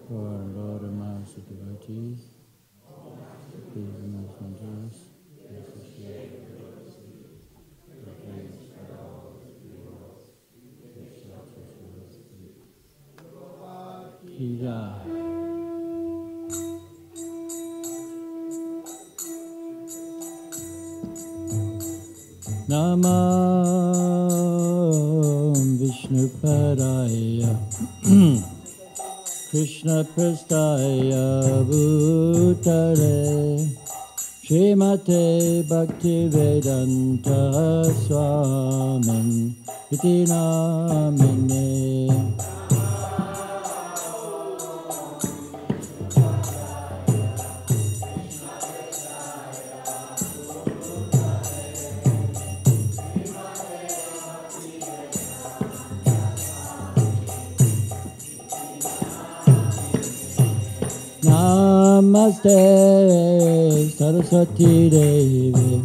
for our Lord and Master devotees, please and most unto us. Namah Vishnu Padaya Krishna Prastaya Bhutale Srimate Bhaktivedanta Swamin Iti Namine Namaste Saraswati Devi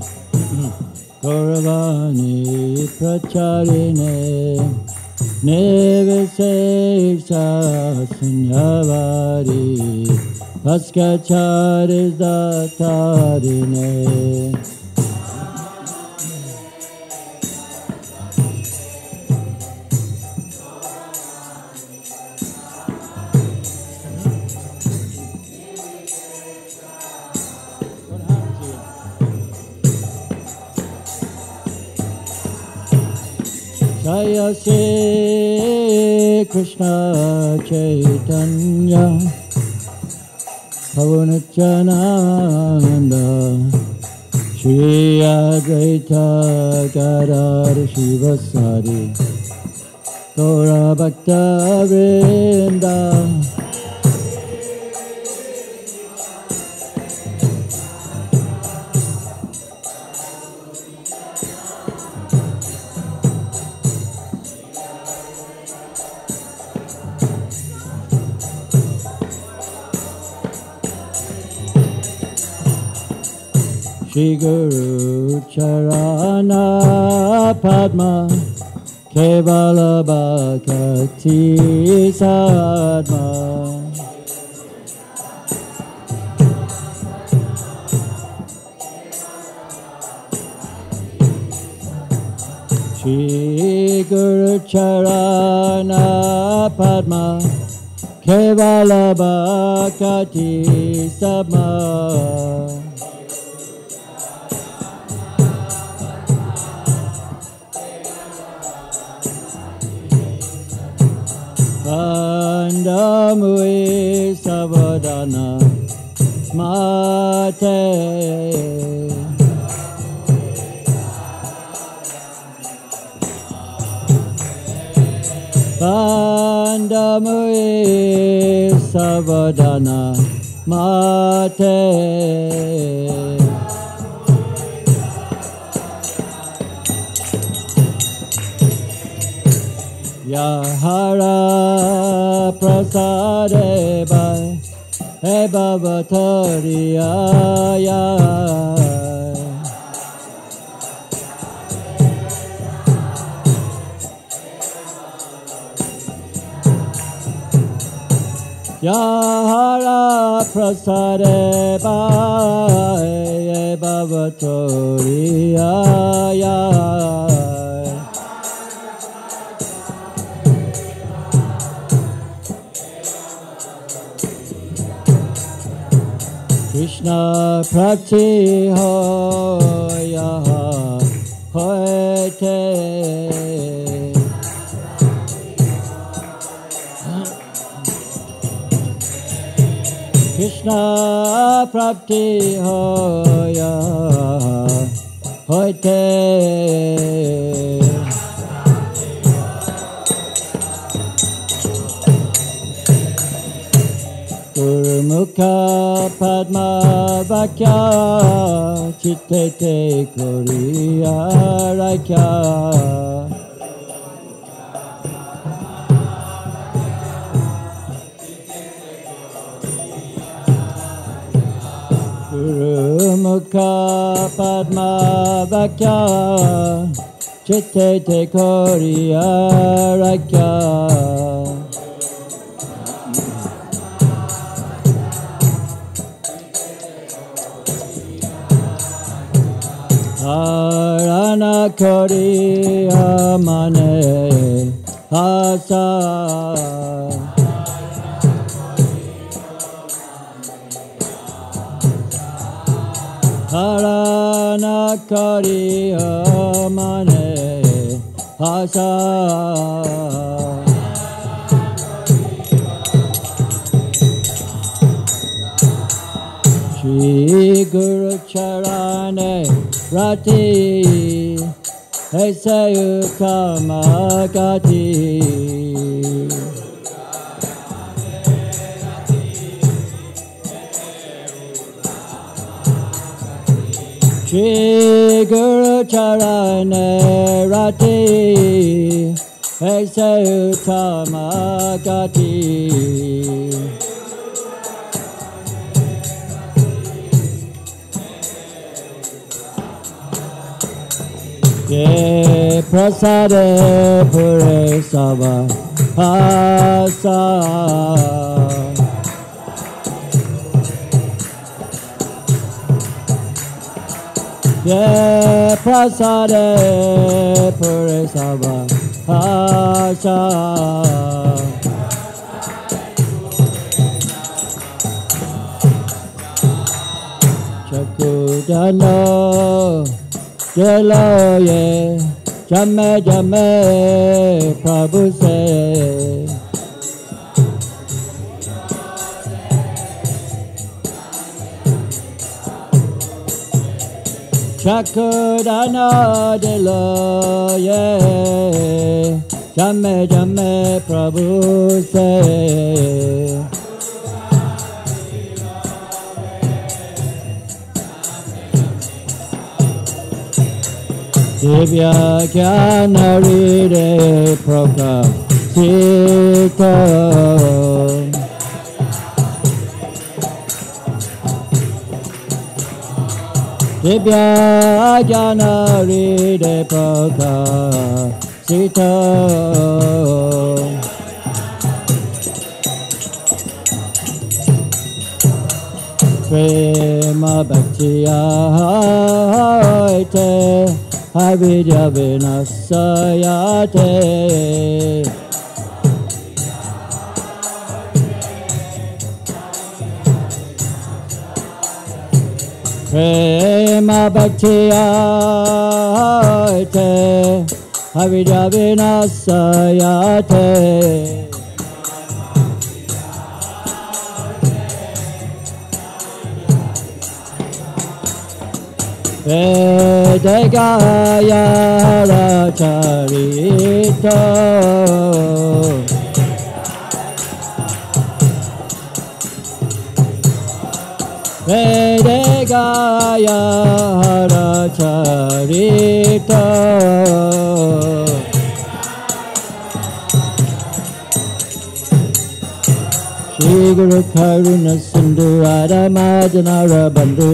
Gauravani Pracharine Nivesesha Sunyavari Paskacharis Datarine Jaya Shri Krishna Chaitanya Pavanachananda Shri Advaita Gadadhar Shivasari Gaura Bhakta Vrinda Shri Guru Charana Padma Kevala Bhakti Sadma Shri Guru Charana Padma Kevala Bhakti Sadma Vandamui Savadana Mate Vandamui Savadana Mate Yahara Prasade Bhai He Bhavatoriya Yahara Prasade Bhai He Bhavatoriya Krishna Prati Hoya Hoite Krishna Prati Hoya Hoite Gurumukha Padma Vakya Chittete Koriya Rakya Gurumukha Padma Vakya Chittete Koriya Rakya Kori Amane Hasa Harana Kori Amane Hasa Shri Guru Charane Rati Esayutama Gati Shri Guru Charane Rati Esayutama Gati Ye prasade pure sava hasa Ye prasade pure sava hasa Chakudano Jalo ye, jame jame, Prabhu se. Chakudana jalo ye, jame jame, Prabhu se. Divya Jnana Ride Prakasita Divya Jnana Ride Prakasita Prema Bhaktiya Haite Avidya Vinasayate Prema Bhaktiya Avidya Vinasayate Vedagaya Racharito Vedagaya Racharito Shri Guru Karuna Sindhu Radhamadana Bandhu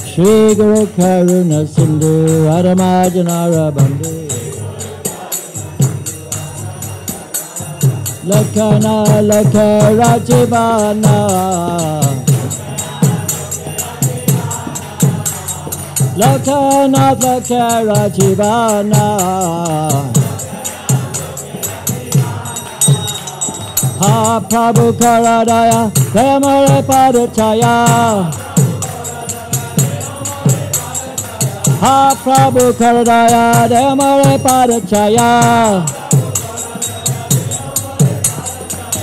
Shri Guru Karuna Sindhu Radhamadana Bandhu Lakana Laka Rajivana Lakana Laka Rajivana Ha Prabhu Karadaya Kamare Padachaya Ha Prabhu Karadaya Damare Padachaya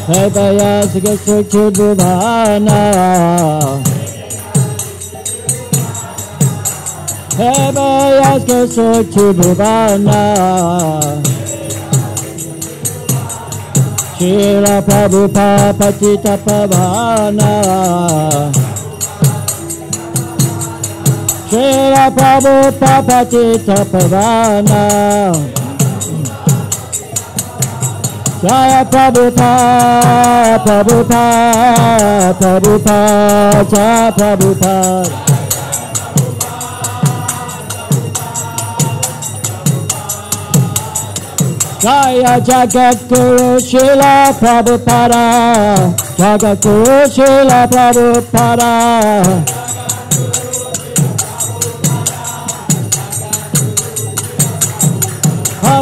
Hey Bayasika Suchudvana Hey Bayasika Suchudvana Shila Prabhupada Patita Pavana Shila Prabhupada Patita Pavana Jaya Prabhupada, Prabhupada, Prabhupada, Jaya Prabhupada. Jaya Jagadguru Srila Prabhupada, Jagadguru Srila Prabhupada.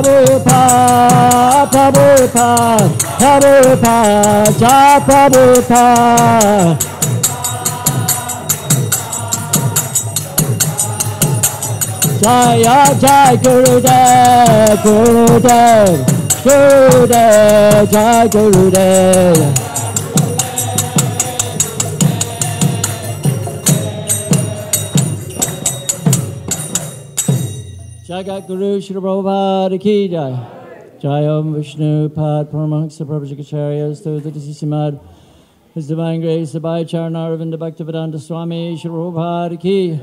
Prabhupada, Prabhupada, Prabhupada, Jai Prabhupada. Jaya Jai Gurudev, Gurudev, Gurudev, Jai Gurudev. Jagat Guru Shri Prabhupada Ki Jai. Jai Om Vishnu Pad Paramahansa Prabhupada Stotha Sisimad. His Divine Grace, the Bhaicharan Aravinda Bhaktivedanta Swami Shri Prabhupada Ki.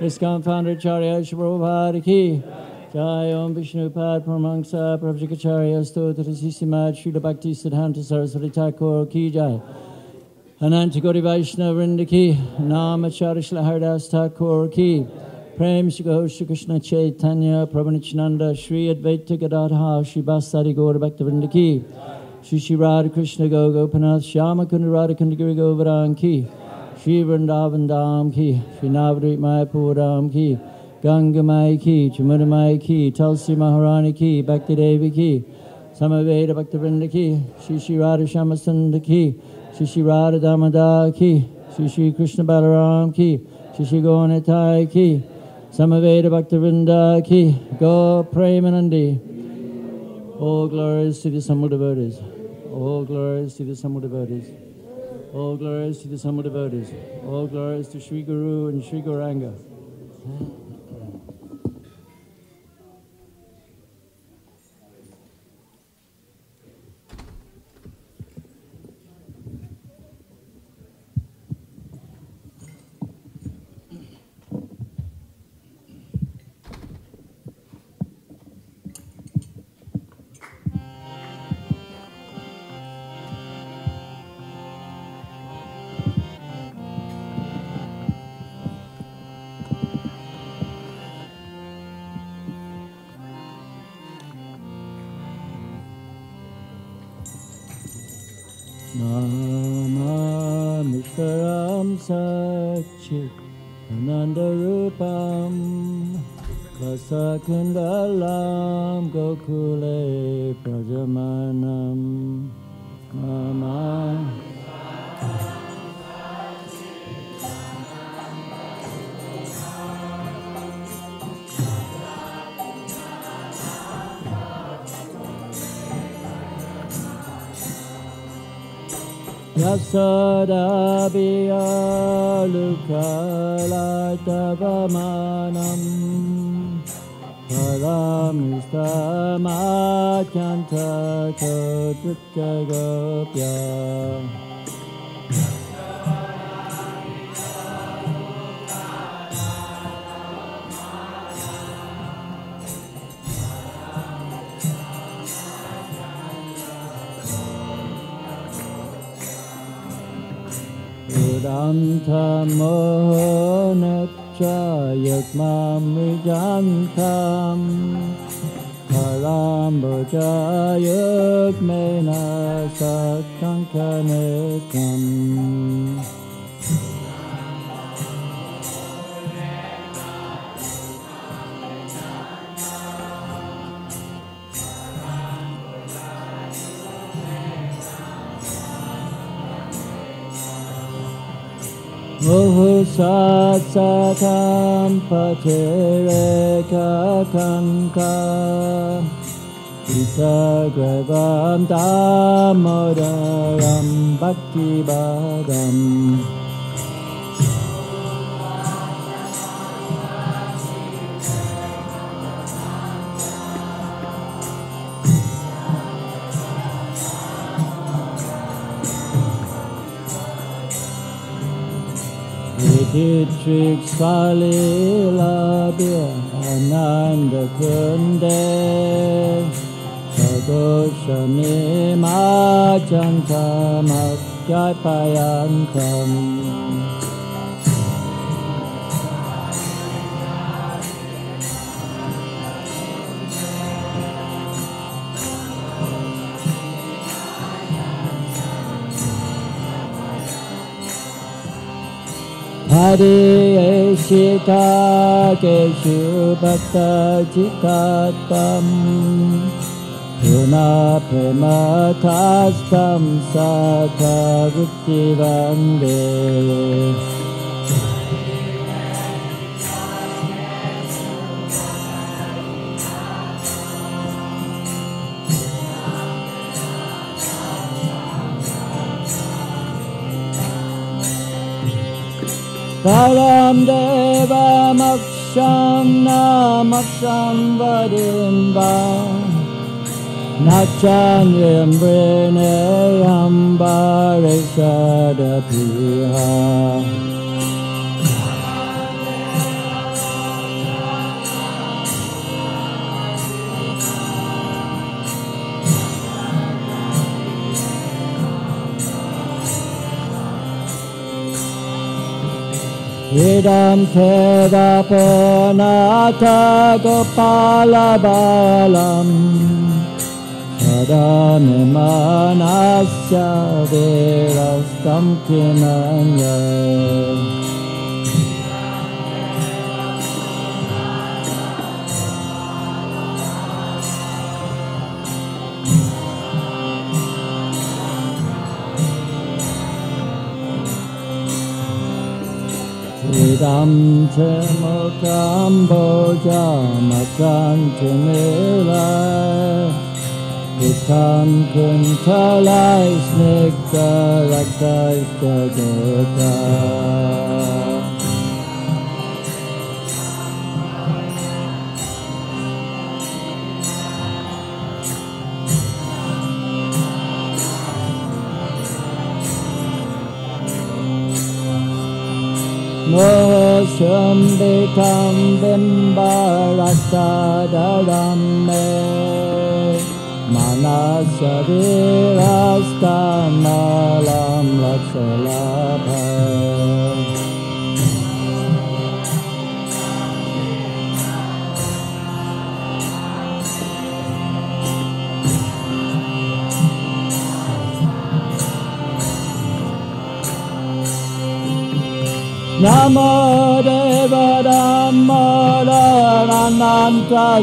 ISKCON Founder Acharya Shri Prabhupada Ki. Jai Om Vishnu Pad Paramahansa Prabhupada Stotha Sisimad. Srila Bhakti Siddhanta Saraswati Thakur Ki Jai. Ananta Gauri Vaishnava Vrinda Ki. Nam Acharya Shri Haridas Thakur Ki. Prem Shri Krishna Chaitanya Prabhu Nityananda Shri Advaita Gadadha Shri Basari Gaura Bhaktivinoda Ki. Shri Shri Radha Krishna Gopanath Shyama Kunda Radha Kunda Giri Govardhan Ki. Shri Vrindavan Dham Ki. Shri Navadvip Mayapur Dham Ki. Ganga Mai Ki. Chamuna Mai Ki. Tulsi Maharani Ki. Bhakti Devi Ki. Samaveda Bhaktivinoda Ki. Shri Shri Radha Shamasunda Ki. Shri Shri Radha Damodar Ki. Shri Shri Krishna Balaram Ki. Shri Shri Gauranitai Ki. Samaveda Bhaktivinoda Ki. Go Premanandi. All glories to the Samul devotees. All glories to the Samul devotees. All glories to the Samul devotees. All glories to Sri Guru and Sri Gauranga. Namamishwaram Satchit Anandarupam Kasakundalam Gokule Prajamanam Mama Yasoda Biyalukalatabamanam Paramistamakyanta Kodutjagopya Udantamonacha yatmam vijantam Paramboja yukmena satkankanekam Muhu sat satam patere kakanka Itagravam damodaram bhakti badam Titrix Salilabhya Ananda Kunde Sadoshami Majantam Jaipayantam Adiyeshita Keshu Bhakta Chikatam Puna Prema Tastam Sata Vritti Vande Param Deva Moksham Namoksham Vadimba Nachanyam Vrinayam Varishadapiha Idam Teva Purnata Gopala Balam Sadamimanasya Virastam Kinanya Idam Chemokam Bojam Akrantimila Itam Kuntalai Snigdha Raktaistagota Mohasham Bekam Bimbaratadaram Me Manasavirastanalam Laksalabha Namo Deva Damodara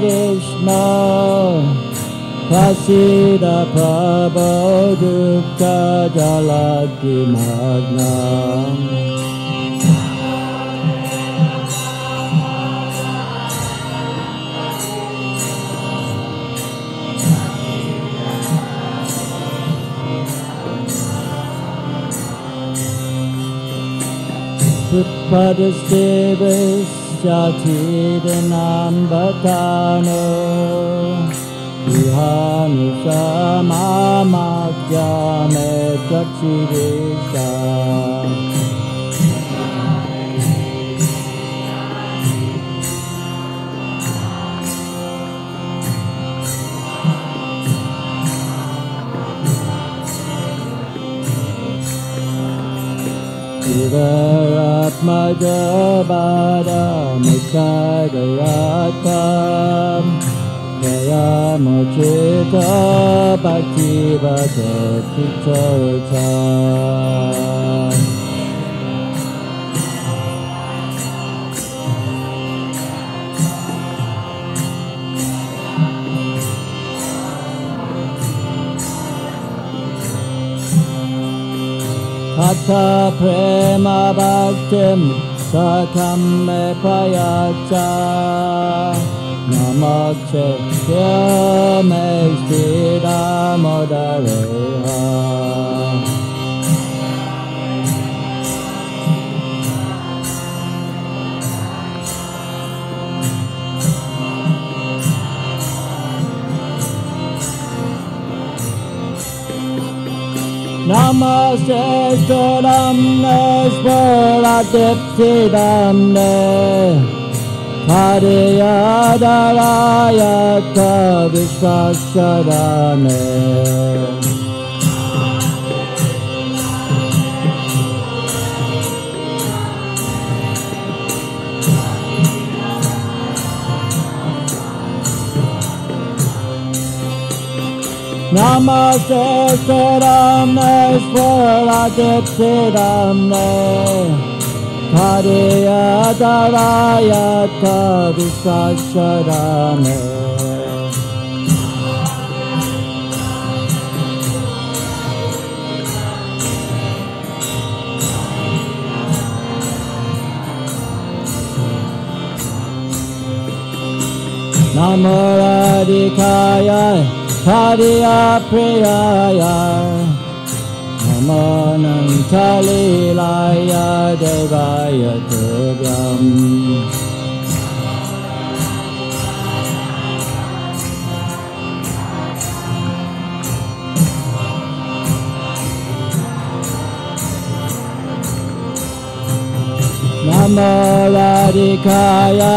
Vishnu Prasida Prabho Dukha Jalati Magnam Padasdevis Jatidanam Bhatano Vihanusamamakya Medakshidesha Ivaratmaja Bada Mukadayatam Kaya Mochita Bhakti Vada Kitartam Hatha Prema Bhaktim Sakam Me Payacha Namakche Me Stira Modareha Namaste Swadamne Swaradiptidamne Hariyadarayata Vishvashadane Namaste Swaramne Swaradiptidamne Padayadavayata Vishvashadame Namo Radhikaya Hariya Priyaya Namo Nantalilaya Devaya Tubhyam Namo Radhikaya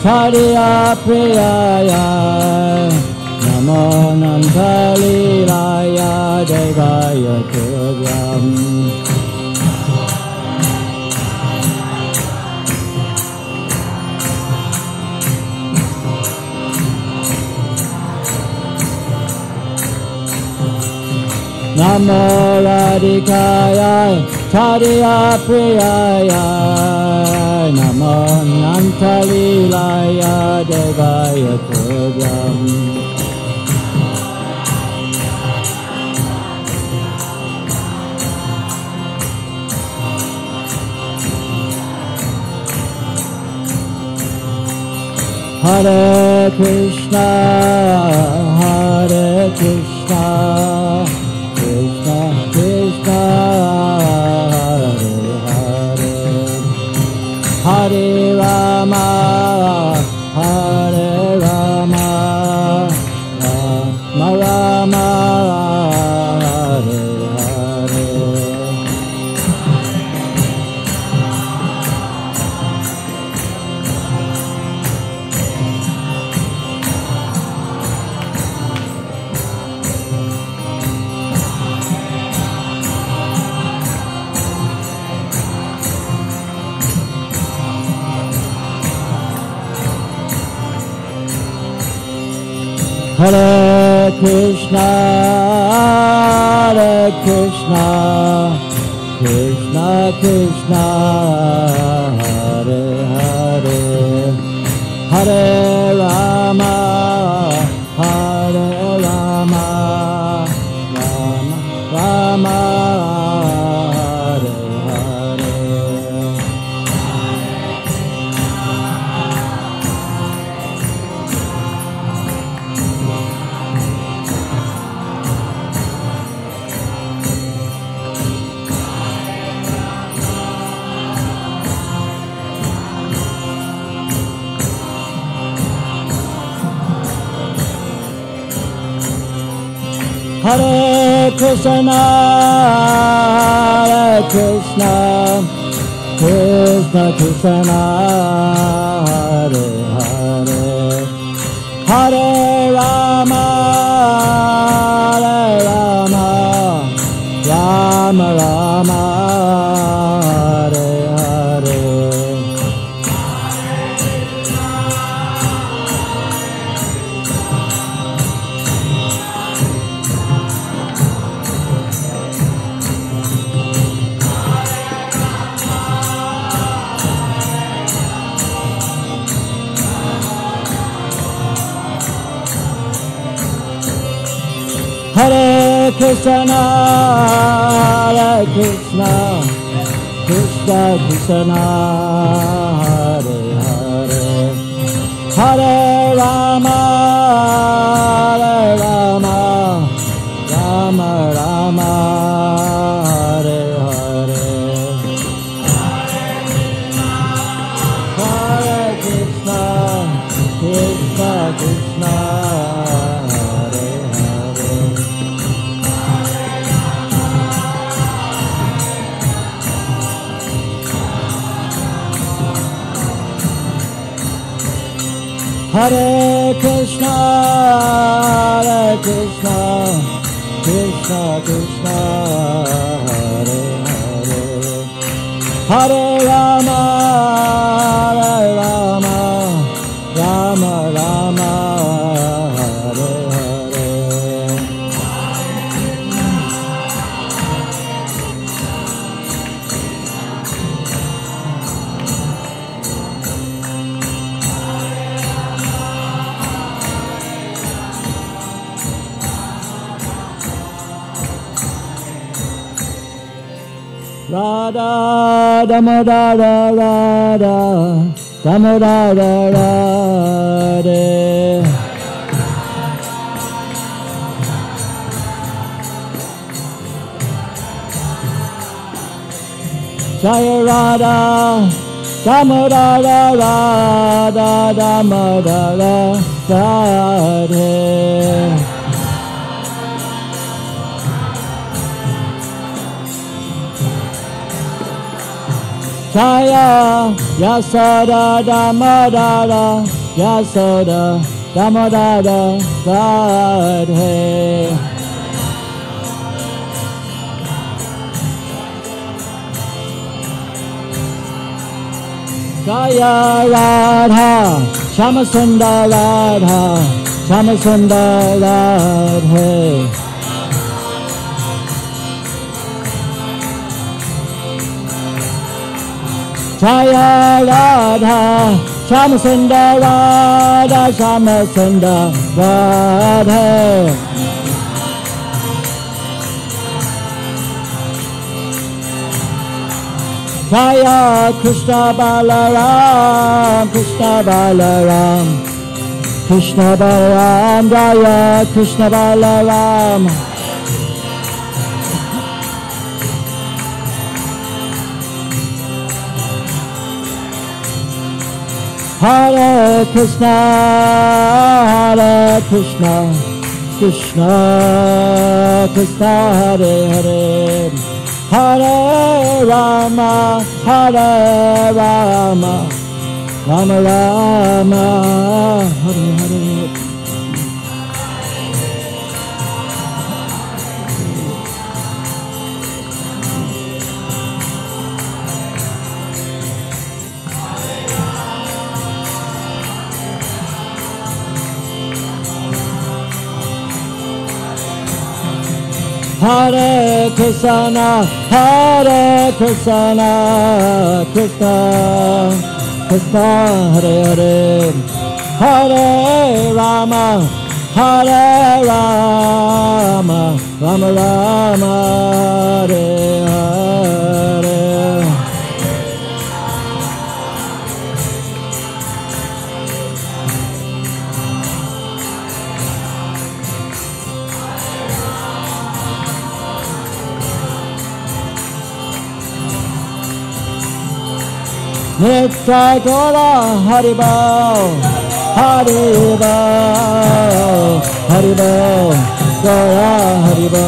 Hariya Priyaya Namo Nantalilaya Devaya Tubhyam Namo Radhikaya Hariya Priyaya Namo Nantalilaya Devaya Tubhyam Hare Krishna, Krishna Krishna, Hare Rama, Rama Rama, Hare Hare. Hare Krishna, Krishna Krishna, Hare Hare, Hare Rama, Rama Rama, Hare Hare. Hare Krishna, Krishna Krishna, Hare Hare, Hare Rama, Rama Rama, Hare Hare. Hare Krishna, Krishna Krishna, Hare Hare, Hare Rama, Rama Rama, Hare Hare. Hare Krishna, Krishna Hare Krishna, Krishna Krishna, Hare Hare, Hare Rama, Rama Rama, Hare Hare. Radha Damodara Radha Damodara Radhe Jaya Radha Damodara Radha Damodara Radhe Jaya Yasoda Damodara Yasoda Damodara Radhe Jaya Radha Shamasundar Radha Shamasundar Radhe Jaya Radha Shamasundar Radha Shamasundar Radhe Jaya Krishna Balaram Krishna Balaram Krishna Balaram Jaya Krishna Balaram Hare Krishna Krishna Krishna Hare Hare Hare Rama Rama Rama Hare Hare Hare Krishna Krishna Krishna Hare Hare Hare Rama Rama Rama Hare Hare Nitya Gora Haribo Haribo Haribo Gora Haribo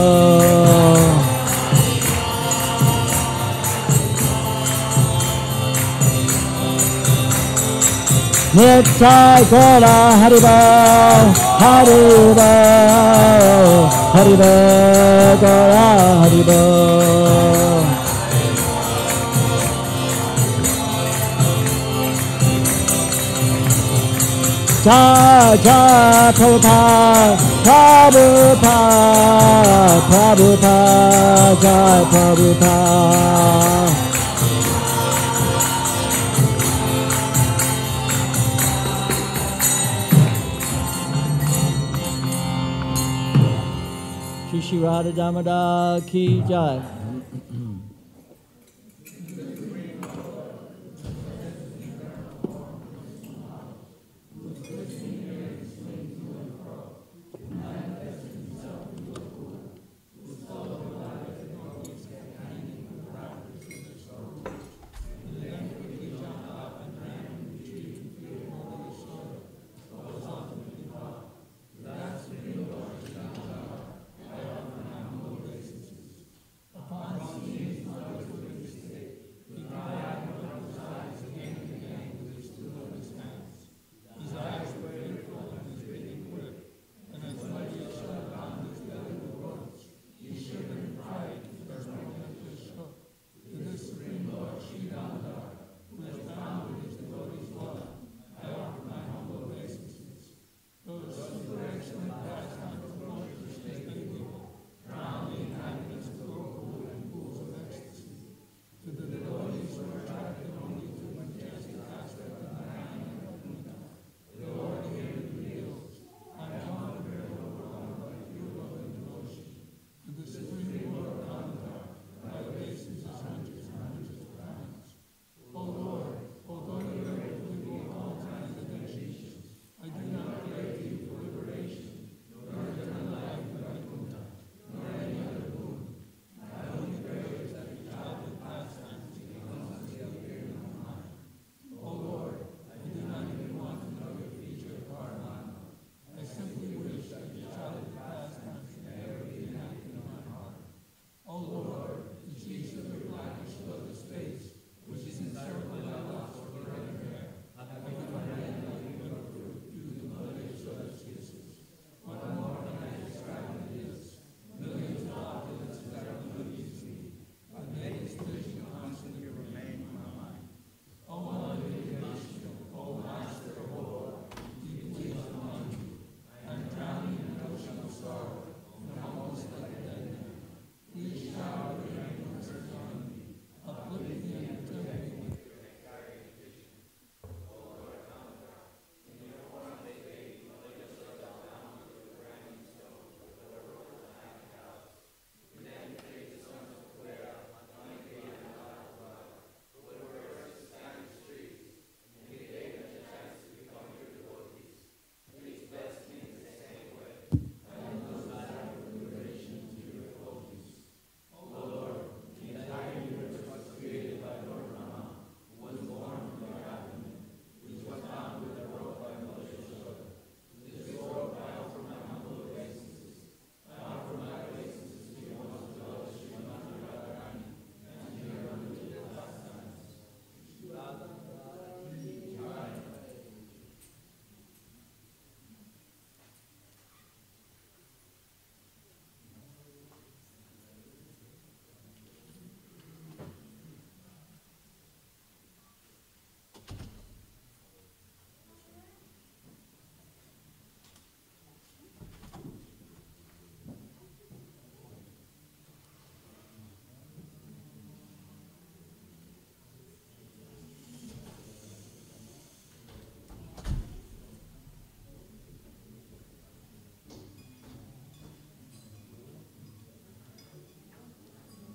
Nitya Gora Haribo Haribo Haribo Gora Haribo Jai Jai Prabhupada, Prabhupada, Prabhupada, Jai Prabhupada. Shri Shri Radha Damodar Ki Jai.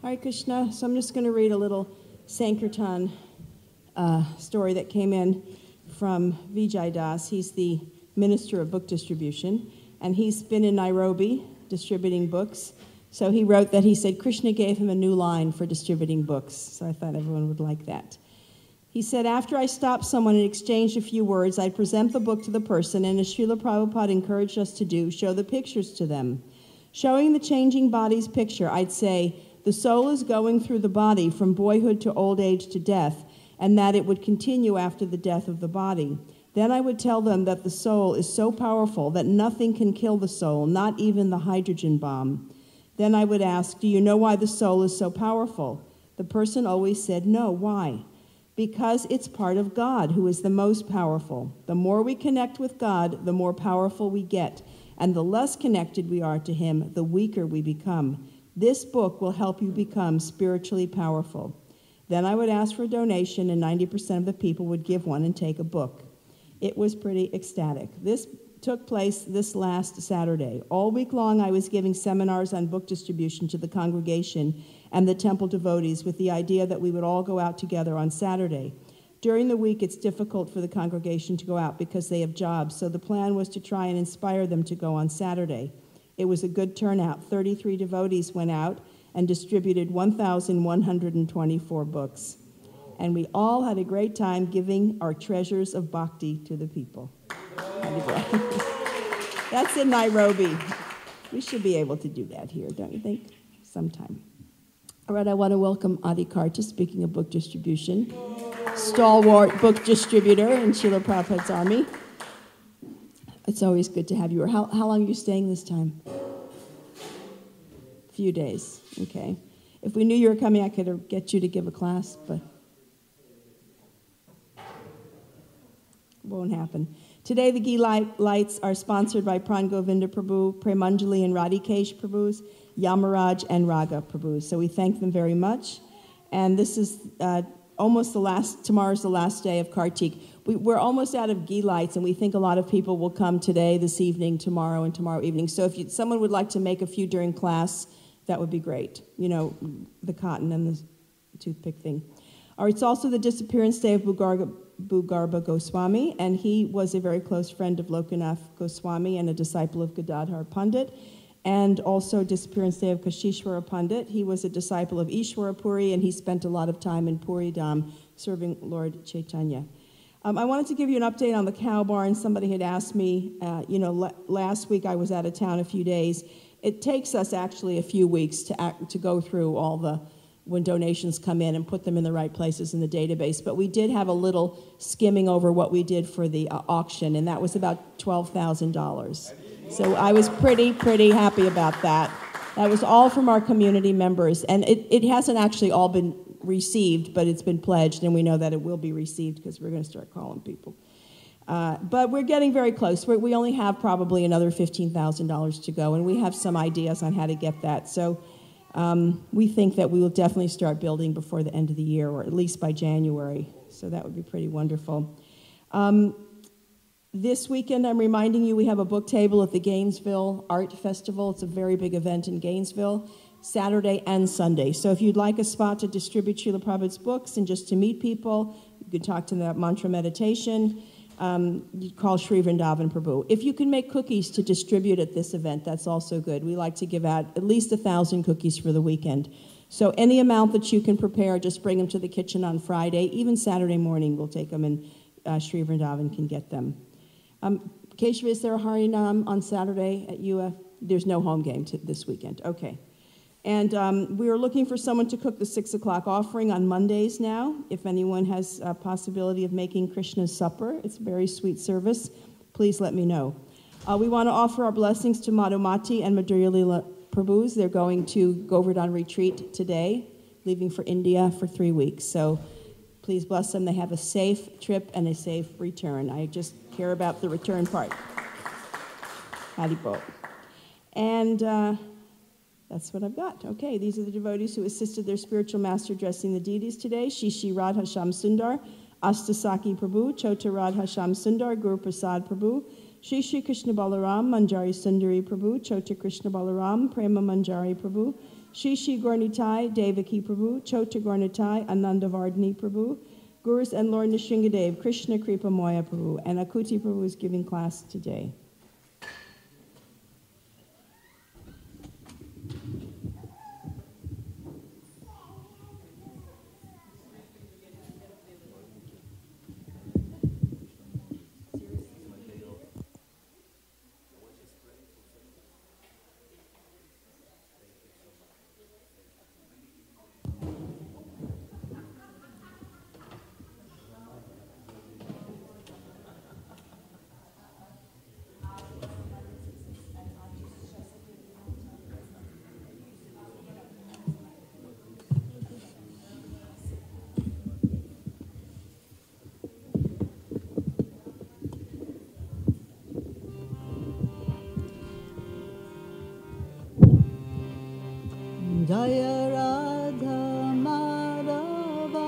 Hare Krishna. So I'm just going to read a little Sankirtan story that came in from Vijay Das. He's the Minister of Book Distribution, and he's been in Nairobi distributing books. So he wrote that he said Krishna gave him a new line for distributing books. So I thought everyone would like that. He said, after I stopped someone and exchanged a few words, I'd present the book to the person, and as Srila Prabhupada encouraged us to do, show the pictures to them. Showing the changing body's picture, I'd say, the soul is going through the body from boyhood to old age to death, and that it would continue after the death of the body. Then I would tell them that the soul is so powerful that nothing can kill the soul, not even the hydrogen bomb. Then I would ask, do you know why the soul is so powerful? The person always said, no, why? Because it's part of God, who is the most powerful. The more we connect with God, the more powerful we get, and the less connected we are to him, the weaker we become. This book will help you become spiritually powerful. Then I would ask for a donation, and 90% of the people would give one and take a book. It was pretty ecstatic. This took place this last Saturday. All week long, I was giving seminars on book distribution to the congregation and the temple devotees with the idea that we would all go out together on Saturday. During the week, it's difficult for the congregation to go out because they have jobs, so the plan was to try and inspire them to go on Saturday. It was a good turnout. 33 devotees went out and distributed 1,124 books. And we all had a great time giving our treasures of bhakti to the people. That's in Nairobi. We should be able to do that here, don't you think? Sometime. All right, I want to welcome Adi Karta, speaking of book distribution. Stalwart book distributor in Srila Prabhupada's army. It's always good to have you. How long are you staying this time? A few days, okay. If we knew you were coming, I could get you to give a class, but won't happen. Today, the ghee lights are sponsored by Pran Govinda Prabhu, Premanjali and Radhikesh Prabhus, Yamaraj and Raga Prabhus. So we thank them very much. And this is almost tomorrow's the last day of Kartik. We're almost out of ghee lights, and we think a lot of people will come today, this evening, tomorrow, and tomorrow evening. So if someone would like to make a few during class, that would be great. You know, the cotton and the toothpick thing. It's also the disappearance day of Bhugarba Goswami, and he was a very close friend of Lokanath Goswami and a disciple of Gadadhar Pandit, and also disappearance day of Kashishwara Pandit. He was a disciple of Ishwara Puri, and he spent a lot of time in Puri Dham serving Lord Chaitanya. I wanted to give you an update on the cow barn. Somebody had asked me, last week I was out of town a few days. It takes us actually a few weeks to go through all when donations come in and put them in the right places in the database. But we did have a little skimming over what we did for the auction, and that was about $12,000. So I was pretty happy about that. That was all from our community members, and it hasn't actually all been received, but it's been pledged, and we know that it will be received because we're going to start calling people. But we're getting very close. We only have probably another $15,000 to go, and we have some ideas on how to get that. So we think that we will definitely start building before the end of the year, or at least by January. So that would be pretty wonderful. This weekend, I'm reminding you, we have a book table at the Gainesville Art Festival. It's a very big event in Gainesville, Saturday and Sunday. So if you'd like a spot to distribute Srila Prabhupada's books and just to meet people, you can talk to them about mantra meditation. You call Sri Vrindavan Prabhu. If you can make cookies to distribute at this event, that's also good. We like to give out at least 1,000 cookies for the weekend. So any amount that you can prepare, just bring them to the kitchen on Friday. Even Saturday morning, we'll take them, and Sri Vrindavan can get them. Keshav, is there a Harinam on Saturday at UF? There's no home game this weekend. Okay. And we are looking for someone to cook the 6 o'clock offering on Mondays now. If anyone has a possibility of making Krishna's supper, it's a very sweet service. Please let me know. We want to offer our blessings to Madhumati and Madhurya Leela Prabhus. They're going to Govardhan retreat today, leaving for India for 3 weeks. So please bless them. They have a safe trip and a safe return. I just care about the return part. Haribol. And that's what I've got. Okay, these are the devotees who assisted their spiritual master dressing the deities today. Shishi Radha Sham Sundar, Astasaki Prabhu, Chota Radha Sham Sundar, Guru Prasad Prabhu, Shri Shri Krishna Balaram, Manjari Sundari Prabhu, Chota Krishna Balaram, Prema Manjari Prabhu, Shishi Gornitai, Devaki Prabhu, Chota Gornitai, Anandavardhani Prabhu, Gurus and Lord Nishingadev, Krishna Kripa Moya Prabhu, and Akuti Prabhu is giving class today. Jaya Radha Madhava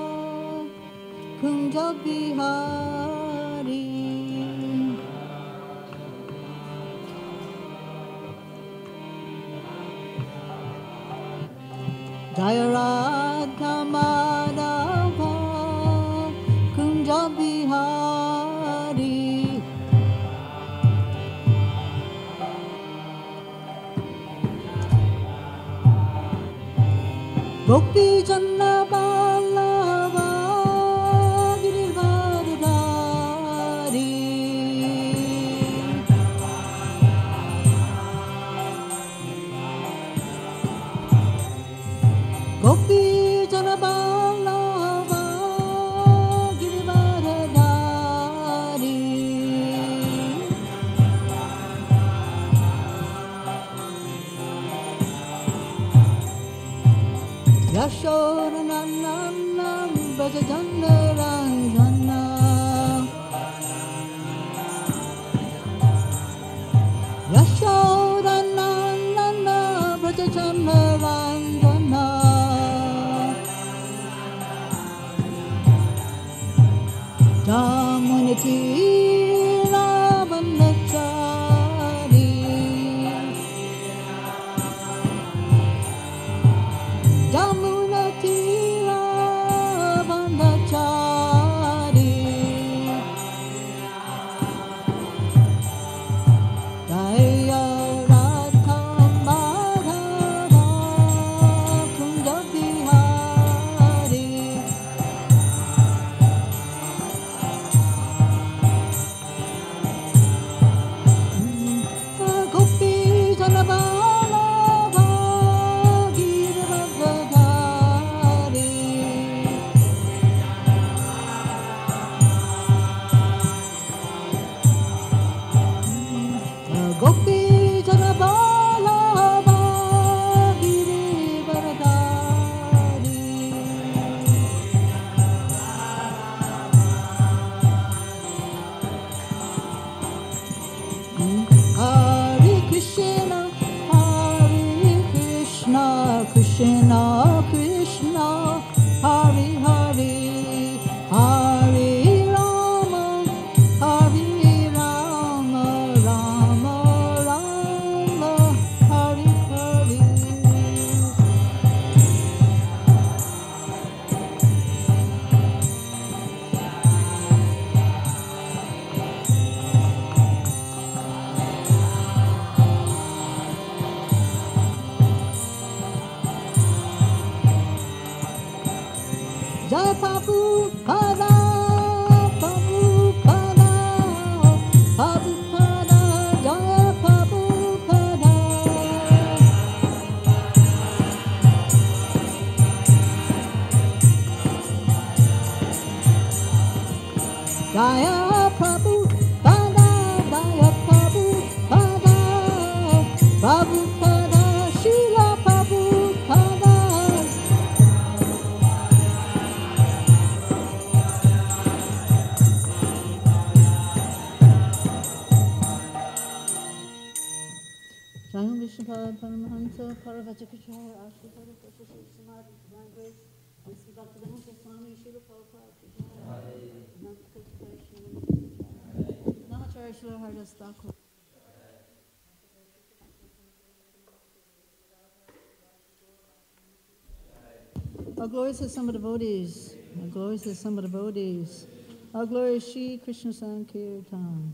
Kunja Bihari Jaya Radha Madhava Kunja Bihari Gopi Janna Ballava Giridharadhari Gopi Janna Ballava Giridharadhari Yashodananam Brajajanna Ranjana Yashodananam Brajajanna Ranjana Jamunati Ravanachari Jamunati Ravanachari Jaya Radha Madhava Kunja Bihari Gopi Janabala Giravadhari Gopi Janabala Giravadhari Hare Krishna, Krishna Krishna, Hare Hare, Hare Rama, Hare Rama, Rama Rama, Hare Hare. Jai Prabhupada, Prabhupada, Prabhupada, Jai Prabhupada. Jaya Prabhupada, Jaya Prabhupada, Prabhupada, Srila Prabhupada. Jaya Vishnupada Paramahansa Paravajikacharya Ashrita Prasasya Samad Divine Grace Mr. Bhaktivedanta Swami Srila Prabhupada Namacharya Srila Haridas Thakur. All glories to some of the devotees. All glories to some of the devotees. All glories Shri Krishna Sankirtan.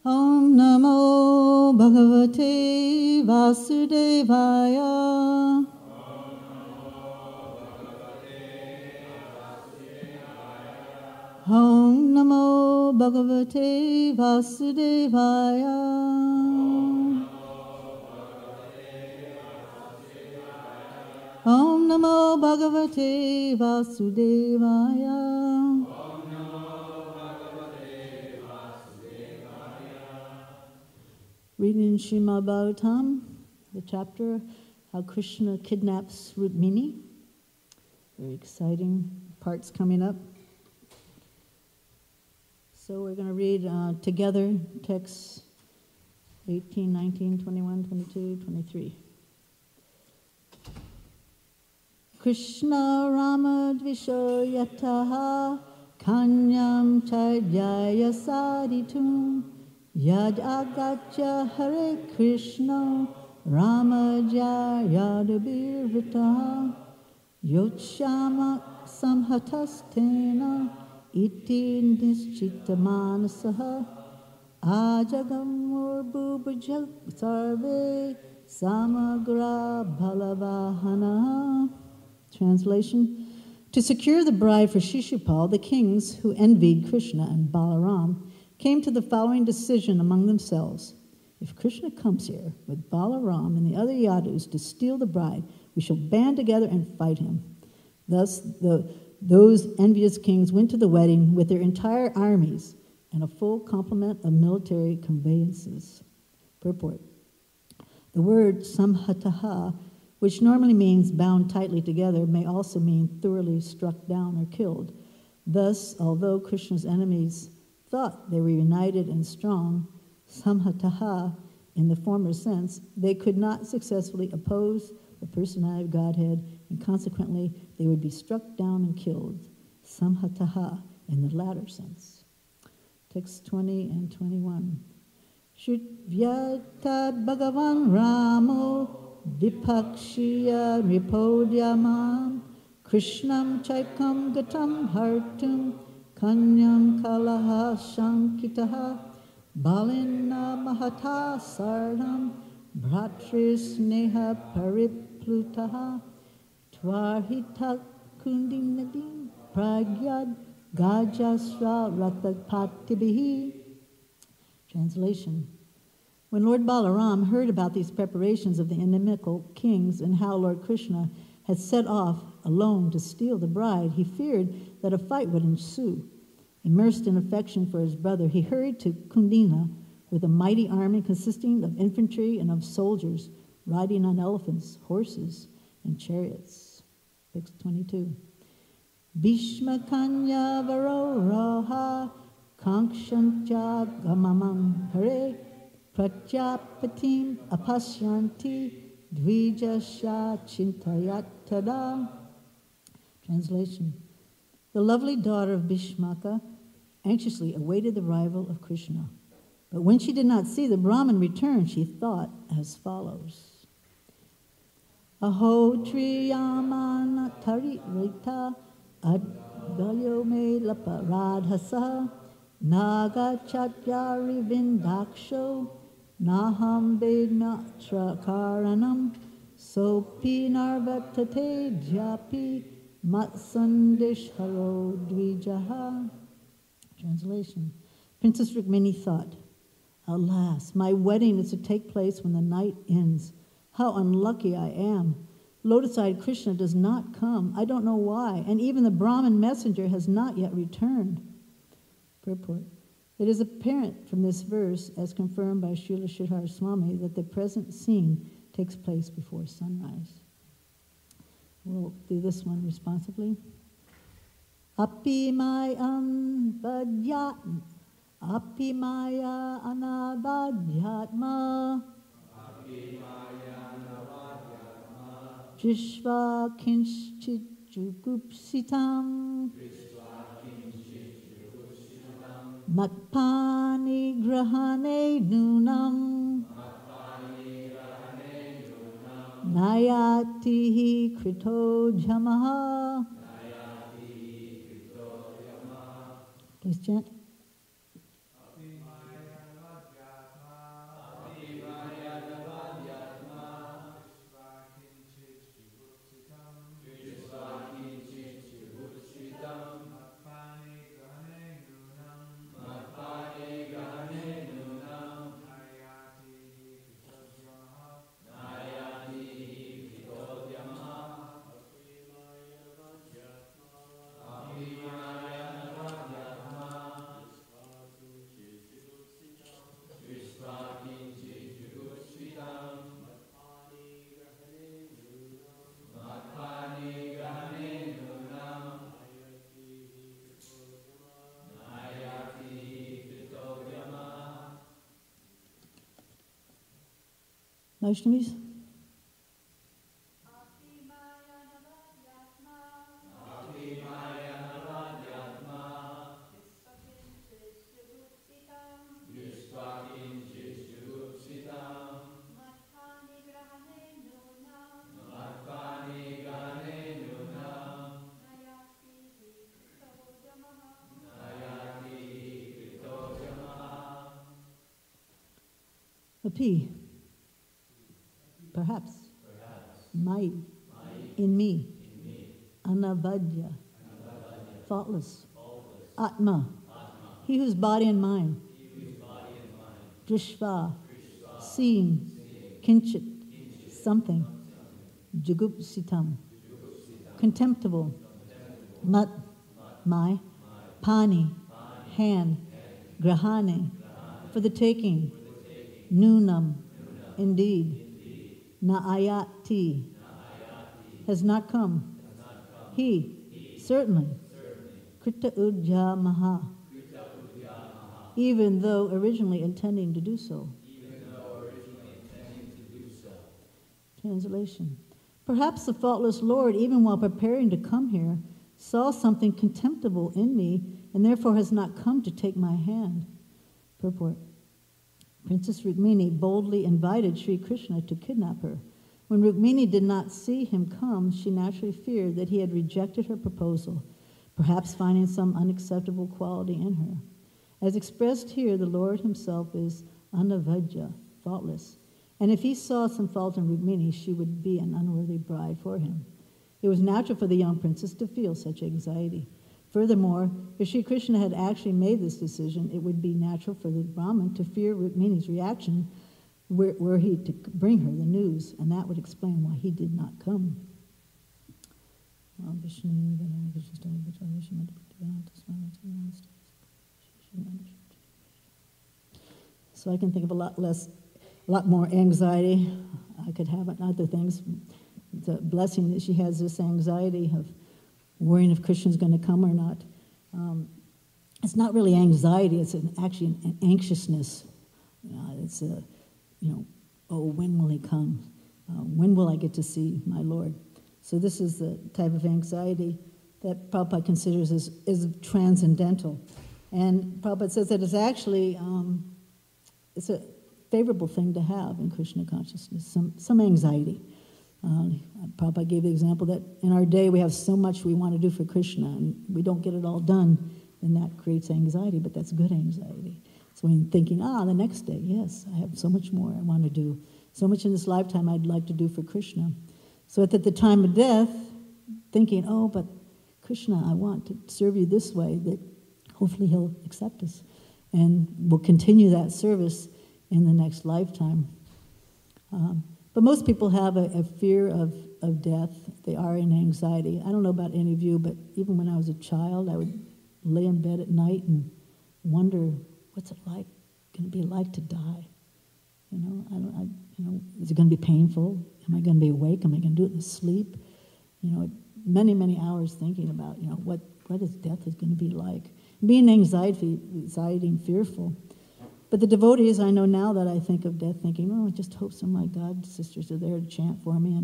Om Namo Bhagavate Vasudevaya. Om Namo Bhagavate Vasudevaya. Om Namo Bhagavate Vasudevaya. Reading Srimad Bhagavatam, the chapter how Krishna kidnaps Rukmini. Very exciting parts coming up. So we're going to read together texts 18, 19, 21, 22, 23. Krishna Rama Dvisho Yataha Kanyam Chadyaya Saditum Yad Agacha Hare Krishna Rama Jayadabir Vitaha Yotshama Samhatastena Iti Nischittamanasaha Ajagamur Bhubajak Sarve Samagra Balavahana. Translation. To secure the bride for Shishupal, the kings who envied Krishna and Balaram came to the following decision among themselves. If Krishna comes here with Balaram and the other Yadus to steal the bride, we shall band together and fight him. Thus, those envious kings went to the wedding with their entire armies and a full complement of military conveyances. Purport. The word samhataha, which normally means bound tightly together, may also mean thoroughly struck down or killed. Thus, although Krishna's enemies thought they were united and strong, samhataha, in the former sense, they could not successfully oppose the personality of Godhead, and consequently, they would be struck down and killed. Samhataha, in the latter sense. Text 20 and 21. Shruvyatad Bhagavan Ramo Vipakshiya Ripodyamam Krishnam Chaikam Gatam Hartum Kanyam Kalaha Shankitaha Balina Mahata Sardam Bhatris Neha Pariplutaha Twarhita Kundinadi Pragyad Gajasra Ratapatibihi. Translation. When Lord Balaram heard about these preparations of the inimical kings and how Lord Krishna had set off alone to steal the bride, he feared that a fight would ensue. Immersed in affection for his brother, he hurried to Kundina with a mighty army consisting of infantry and of soldiers riding on elephants, horses, and chariots. Text 22. Bhishma Kanya Varo Roha Kankshantya Gamamam Hare Prajapatim Apashyanti Dvijasha Chintayatada. Translation. The lovely daughter of Bhishmaka anxiously awaited the arrival of Krishna. But when she did not see the Brahmin return, she thought as follows. Aho triyamana tari rita advayo me laparadhasa naga chatyari vindaksho naham vedmatra karanam sopi narvatate jyapi matsandish haro dvijaha. Translation. Princess Rukmini thought, alas, my wedding is to take place when the night ends. How unlucky I am. Lotus-eyed Krishna does not come. I don't know why. And even the Brahmin messenger has not yet returned. Purport. It is apparent from this verse, as confirmed by Srila Sridhar Swami, that the present scene takes place before sunrise. We'll do this one responsibly. Api maya anavadyatma Drishva kinchit jugupsitam Matpani grahane nunam Nayatihi krito jamaha. Please chant. Vaishnavis? Api. Perhaps. Mai. In me. Anavadya. Faultless. Atma. He whose body and mind. Drishva. Seeing. Kinchit. Something. Jugupsitam. Contemptible. Mat. My. Pani. Hand. Grahane. For the taking. Nunam. Indeed. Naayati. Has not come. He. Certainly. Krita Ujjamaha. Even though originally intending to do so. Translation. Perhaps the faultless Lord, even while preparing to come here, saw something contemptible in me and therefore has not come to take my hand. Purport. Princess Rukmini boldly invited Sri Krishna to kidnap her. When Rukmini did not see him come, she naturally feared that he had rejected her proposal, perhaps finding some unacceptable quality in her. As expressed here, the Lord himself is anavajja, faultless, and if he saw some fault in Rukmini, she would be an unworthy bride for him. It was natural for the young princess to feel such anxiety. Furthermore, if Sri Krishna had actually made this decision, it would be natural for the Brahmin to fear Rukmini's reaction were he to bring her the news, and that would explain why he did not come. So I can think of a lot more anxiety. I could have other things. It's a blessing that she has this anxiety of worrying if Krishna's going to come or not. It's not really anxiety, it's actually an anxiousness. It's oh, when will he come? When will I get to see my Lord? So this is the type of anxiety that Prabhupada considers as transcendental. And Prabhupada says that it's actually, it's a favorable thing to have in Krishna consciousness, some anxiety. Prabhupada gave the example that in our day we have so much we want to do for Krishna and we don't get it all done, and that creates anxiety, but that's good anxiety. So when you're thinking, the next day, yes, I have so much more I want to do, so much in this lifetime I'd like to do for Krishna. So at the time of death, thinking, but Krishna, I want to serve you this way, that hopefully he'll accept us, and we'll continue that service in the next lifetime. But most people have a fear of death. They are in anxiety. I don't know about any of you, but even when I was a child, I would lay in bed at night and wonder, what's it like, going to be like to die? Is it going to be painful? Am I going to be awake? Am I going to do it in sleep? many, many hours thinking about, what is death is going to be like. Being anxiety and fearful. But the devotees, I know now that I think of death, thinking, I just hope some of my God sisters are there to chant for me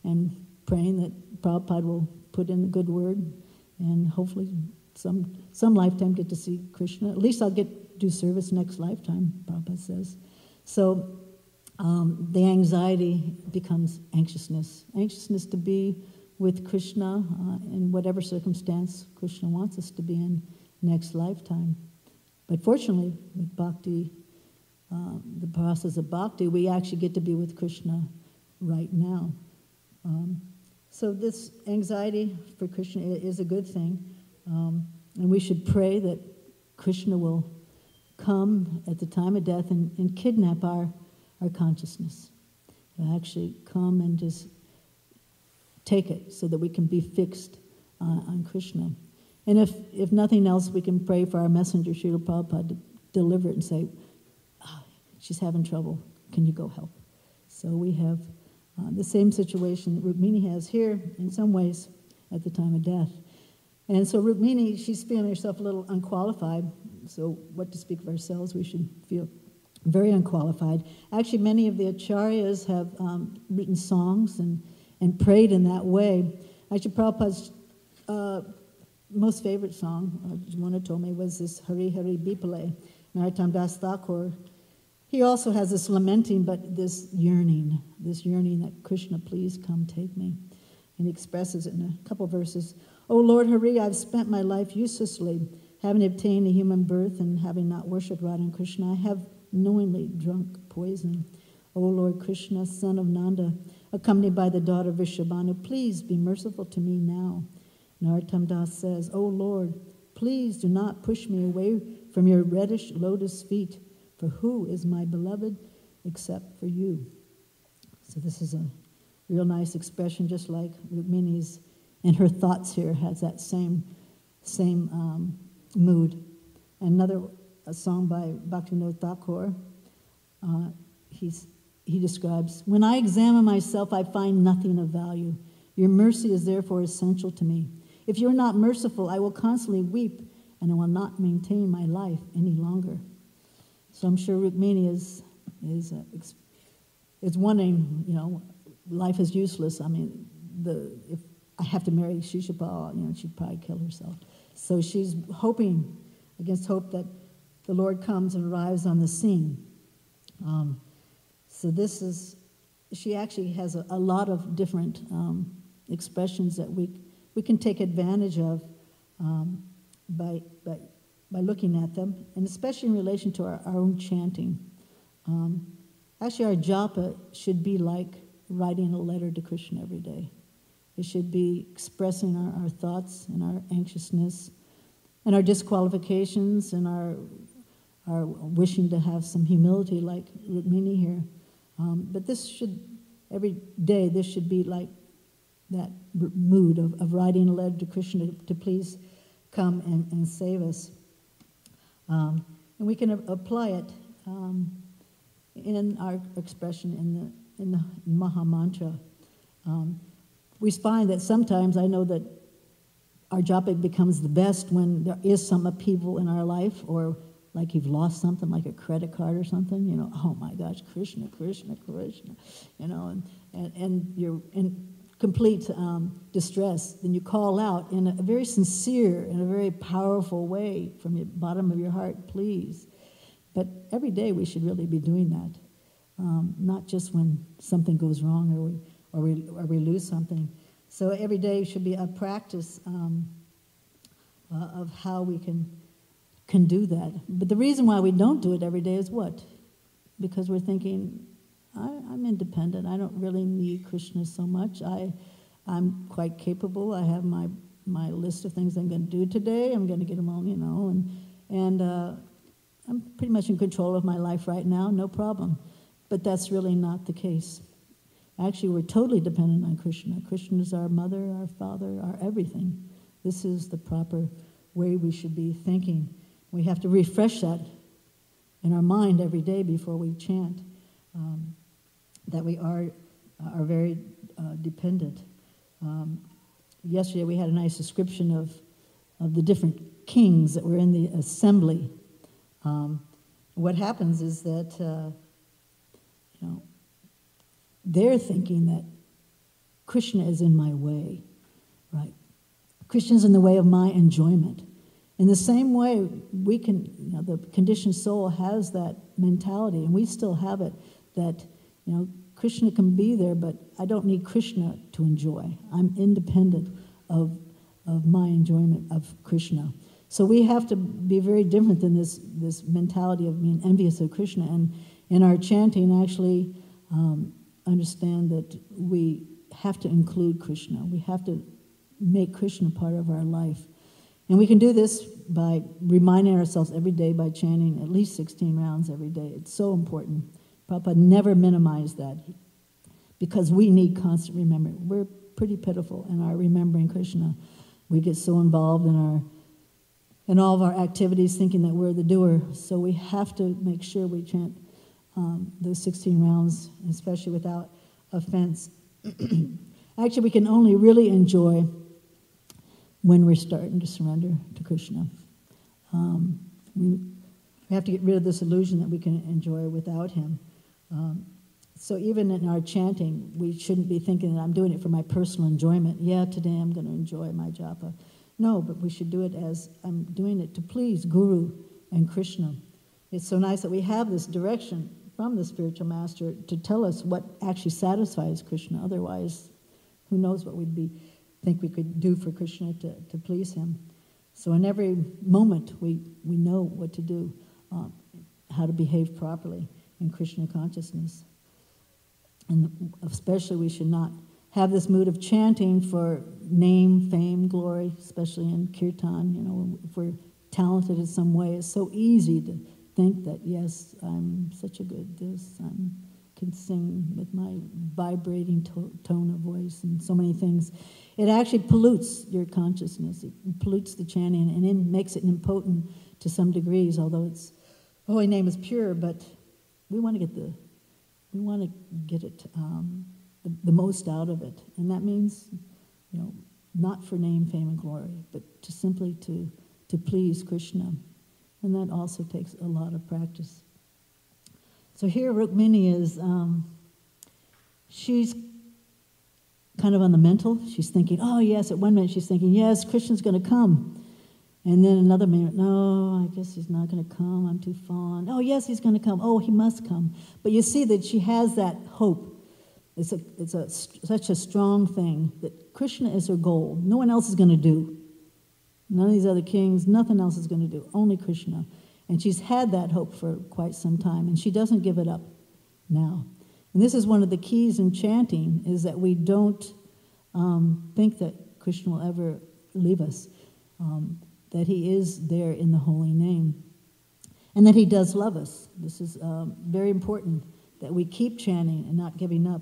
and praying that Prabhupada will put in a good word and hopefully some lifetime get to see Krishna. At least I'll do service next lifetime, Prabhupada says. So the anxiety becomes anxiousness. Anxiousness to be with Krishna in whatever circumstance Krishna wants us to be in next lifetime. But fortunately, with bhakti, the process of bhakti, we actually get to be with Krishna right now. So this anxiety for Krishna is a good thing. And we should pray that Krishna will come at the time of death and kidnap our consciousness. He'll actually come and just take it so that we can be fixed on Krishna. And if nothing else, we can pray for our messenger, Srila Prabhupada, to deliver it and say, she's having trouble. Can you go help? So we have the same situation that Rukmini has here in some ways at the time of death. And so Rukmini, she's feeling herself a little unqualified. So what to speak of ourselves, we should feel very unqualified. Actually, many of the acharyas have written songs and prayed in that way. Actually, Prabhupada's most favorite song, Jamuna told me, was this Hare Hare Bipale. Narottam Das Thakur, he also has this lamenting, but this yearning that Krishna, please come take me. And he expresses it in a couple verses. O Lord Hare, I've spent my life uselessly, having obtained a human birth and having not worshipped Radha and Krishna. I have knowingly drunk poison. O Lord Krishna, son of Nanda, accompanied by the daughter of Vrishabhanu, please be merciful to me now. Narottam Das says, O Lord, please do not push me away from your reddish lotus feet, for who is my beloved except for you? So this is a real nice expression, just like Rukmini's, and her thoughts here has that same mood. A song by Bhaktivinoda Thakur, he describes, when I examine myself, I find nothing of value. Your mercy is therefore essential to me. If you're not merciful, I will constantly weep, and I will not maintain my life any longer. So I'm sure Rukmini is wondering, life is useless. I mean, if I have to marry Shishupal, she'd probably kill herself. So she's hoping, against hope, that the Lord comes and arrives on the scene. So she actually has a lot of different expressions that we can take advantage of by looking at them, and especially in relation to our own chanting. Actually, our japa should be like writing a letter to Krishna every day. It should be expressing our thoughts and our anxiousness and our disqualifications and our wishing to have some humility like Rukmini here. But every day, this should be like that mood of writing a letter to Krishna to please come and save us. And we can apply it in our expression in the Maha Mantra. We find that sometimes, I know that our japa becomes the best when there is some upheaval in our life, or like you've lost something, like a credit card or something, oh my gosh, Krishna, Krishna, Krishna, and you're in complete distress. Then you call out in a very sincere and a very powerful way from the bottom of your heart, please. But every day we should really be doing that, not just when something goes wrong or we lose something. So every day should be a practice of how we can do that. But the reason why we don't do it every day is what? Because we're thinking, I'm independent. I don't really need Krishna so much. I'm quite capable. I have my list of things I'm going to do today. I'm going to get them all, and I'm pretty much in control of my life right now, no problem. But that's really not the case. Actually, we're totally dependent on Krishna. Krishna is our mother, our father, our everything. This is the proper way we should be thinking. We have to refresh that in our mind every day before we chant, that we are very dependent. yesterday we had a nice description of the different kings that were in the assembly. What happens is that, they're thinking that Krishna is in my way, right? Krishna is in the way of my enjoyment. In the same way, we can, the conditioned soul has that mentality, and we still have it, that, Krishna can be there, but I don't need Krishna to enjoy. I'm independent of my enjoyment of Krishna. So we have to be very different than this mentality of being envious of Krishna. And in our chanting, actually understand that we have to include Krishna. We have to make Krishna part of our life. And we can do this by reminding ourselves every day by chanting at least 16 rounds every day. It's so important. Prabhupada never minimized that because we need constant remembering. We're pretty pitiful in our remembering Krishna. We get so involved in all of our activities thinking that we're the doer. So we have to make sure we chant those 16 rounds, especially without offense. Actually, we can only really enjoy when we're starting to surrender to Krishna. We have to get rid of this illusion that we can enjoy without him. So even in our chanting, we shouldn't be thinking that I'm doing it for my personal enjoyment. Yeah, today I'm going to enjoy my japa. No, but we should do it as I'm doing it to please Guru and Krishna. It's so nice that we have this direction from the spiritual master to tell us what actually satisfies Krishna. Otherwise, who knows what we'd think we could do for Krishna to please him. So in every moment, we know what to do, how to behave properly in Krishna consciousness. And especially we should not have this mood of chanting for name, fame, glory, especially in Kirtan. If we're talented in some way, it's so easy to think that, yes, I'm such a good this, I can sing with my vibrating tone of voice and so many things. It actually pollutes your consciousness. It pollutes the chanting and it makes it impotent to some degrees, although its holy name is pure, but we want to get it the most out of it. And that means, not for name, fame, and glory, but to simply to please Krishna. And that also takes a lot of practice. So here Rukmini is, she's kind of on the mental. She's thinking, oh yes, at one minute she's thinking, yes, Krishna's going to come. And then another minute, no, I guess he's not going to come. I'm too fond. Oh yes, he's going to come. Oh, he must come. But you see that she has that hope. It's such a strong thing that Krishna is her goal. No one else is going to do. None of these other kings, nothing else is going to do. Only Krishna. And she's had that hope for quite some time, and she doesn't give it up now. And this is one of the keys in chanting, is that we don't think that Krishna will ever leave us, that he is there in the holy name, and that he does love us. This is very important, that we keep chanting and not giving up,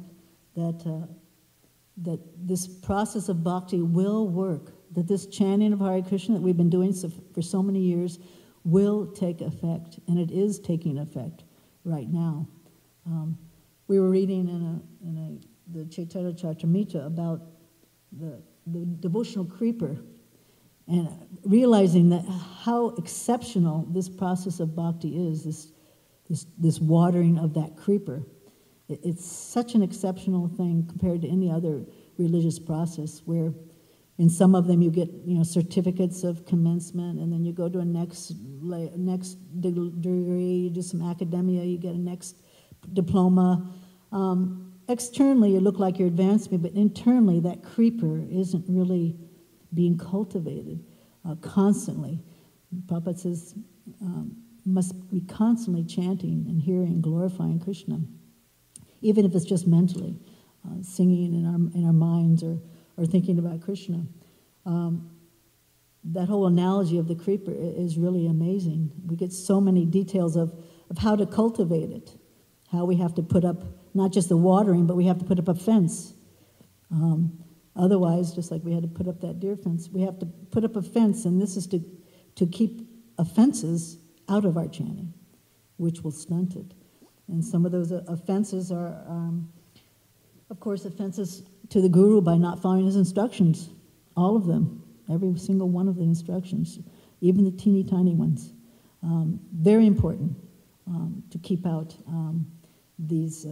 that this process of bhakti will work, that this chanting of Hare Krishna that we've been doing for so many years will take effect, and it is taking effect right now. We were reading in the Chaitanya Charitamrita about the devotional creeper, and realizing that how exceptional this process of bhakti is, this watering of that creeper. It's such an exceptional thing compared to any other religious process, where in some of them you get certificates of commencement, and then you go to a next degree, you do some academia, you get a next diploma. Externally, you look like you're advancing, but internally, that creeper isn't really being cultivated constantly. Prabhupada says, must be constantly chanting and hearing and glorifying Krishna, even if it's just mentally, singing in our minds or thinking about Krishna. That whole analogy of the creeper is really amazing. We get so many details of how to cultivate it, how we have to put up not just the watering, but we have to put up a fence. Otherwise, just like we had to put up that deer fence, we have to put up a fence, and this is to keep offenses out of our chanting, which will stunt it. And some of those offenses are, of course, offenses to the Guru by not following his instructions. all of them, every single one of the instructions, even the teeny tiny ones. Very important to keep out these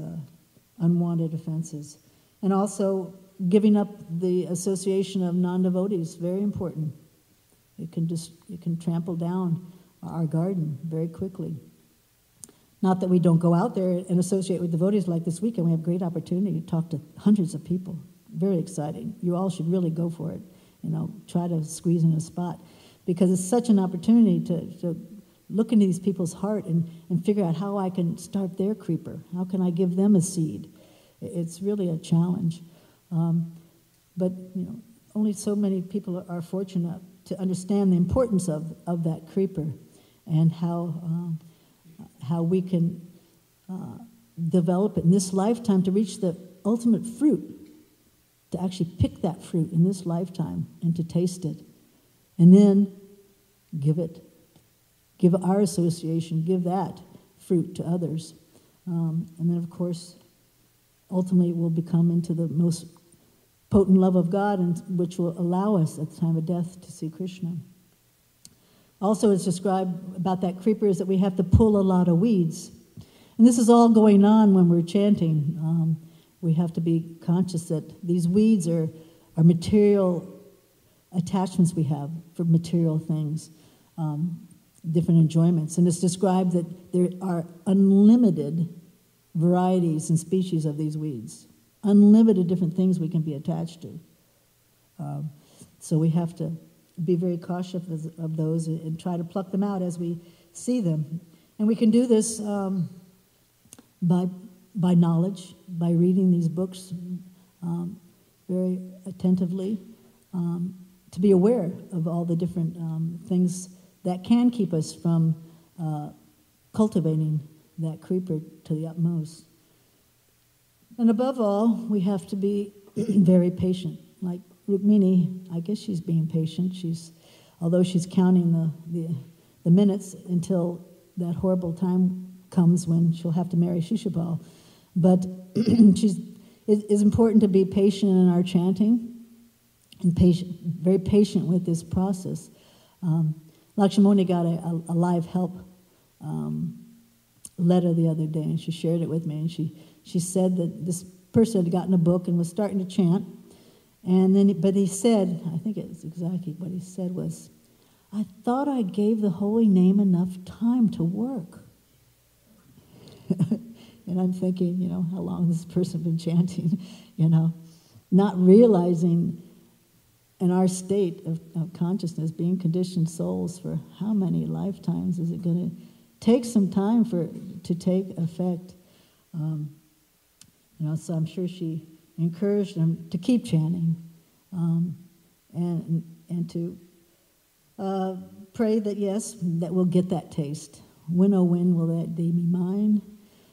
unwanted offenses. And also giving up the association of non-devotees, very it can trample down our garden very quickly. Not that we don't go out there and associate with devotees. Like this weekend, we have great opportunity to talk to hundreds of people. Very exciting. You all should really go for it. Try to squeeze in a spot, because it's such an opportunity to look into these people's heart and figure out how I can start their creeper. How can I give them a seed? It's really a challenge. But only so many people are fortunate to understand the importance of that creeper, and how we can develop it in this lifetime to reach the ultimate fruit, to actually pick that fruit in this lifetime and to taste it, and then give our association, give that fruit to others. And then, of course, ultimately we'll become into the most potent love of God, and which will allow us at the time of death to see Krishna. Also, it's described about that creeper is that we have to pull a lot of weeds. And this is all going on when we're chanting. We have to be conscious that these weeds are material attachments we have for material things, different enjoyments. And it's described that there are unlimited varieties and species of these weeds. Unlimited different things we can be attached to. So we have to be very cautious of those and try to pluck them out as we see them. And we can do this by knowledge, by reading these books very attentively, to be aware of all the different things that can keep us from cultivating that creeper to the utmost. And above all, we have to be very patient. Like Rukmini, I guess she's being patient. Although she's counting the minutes until that horrible time comes when she'll have to marry Shishupal. But it's important to be patient in our chanting and very patient with this process. Lakshmani got a live help letter the other day, and she shared it with me, and she said that this person had gotten a book and was starting to chant, but he said, I think it's exactly what he said was, I thought I gave the holy name enough time to work. And I'm thinking, how long has this person been chanting, not realizing in our state of consciousness, being conditioned souls, for how many lifetimes is it going to take some time to take effect? So I'm sure she encouraged them to keep chanting, and to pray that, yes, that we'll get that taste. When, oh, when will that day be mine?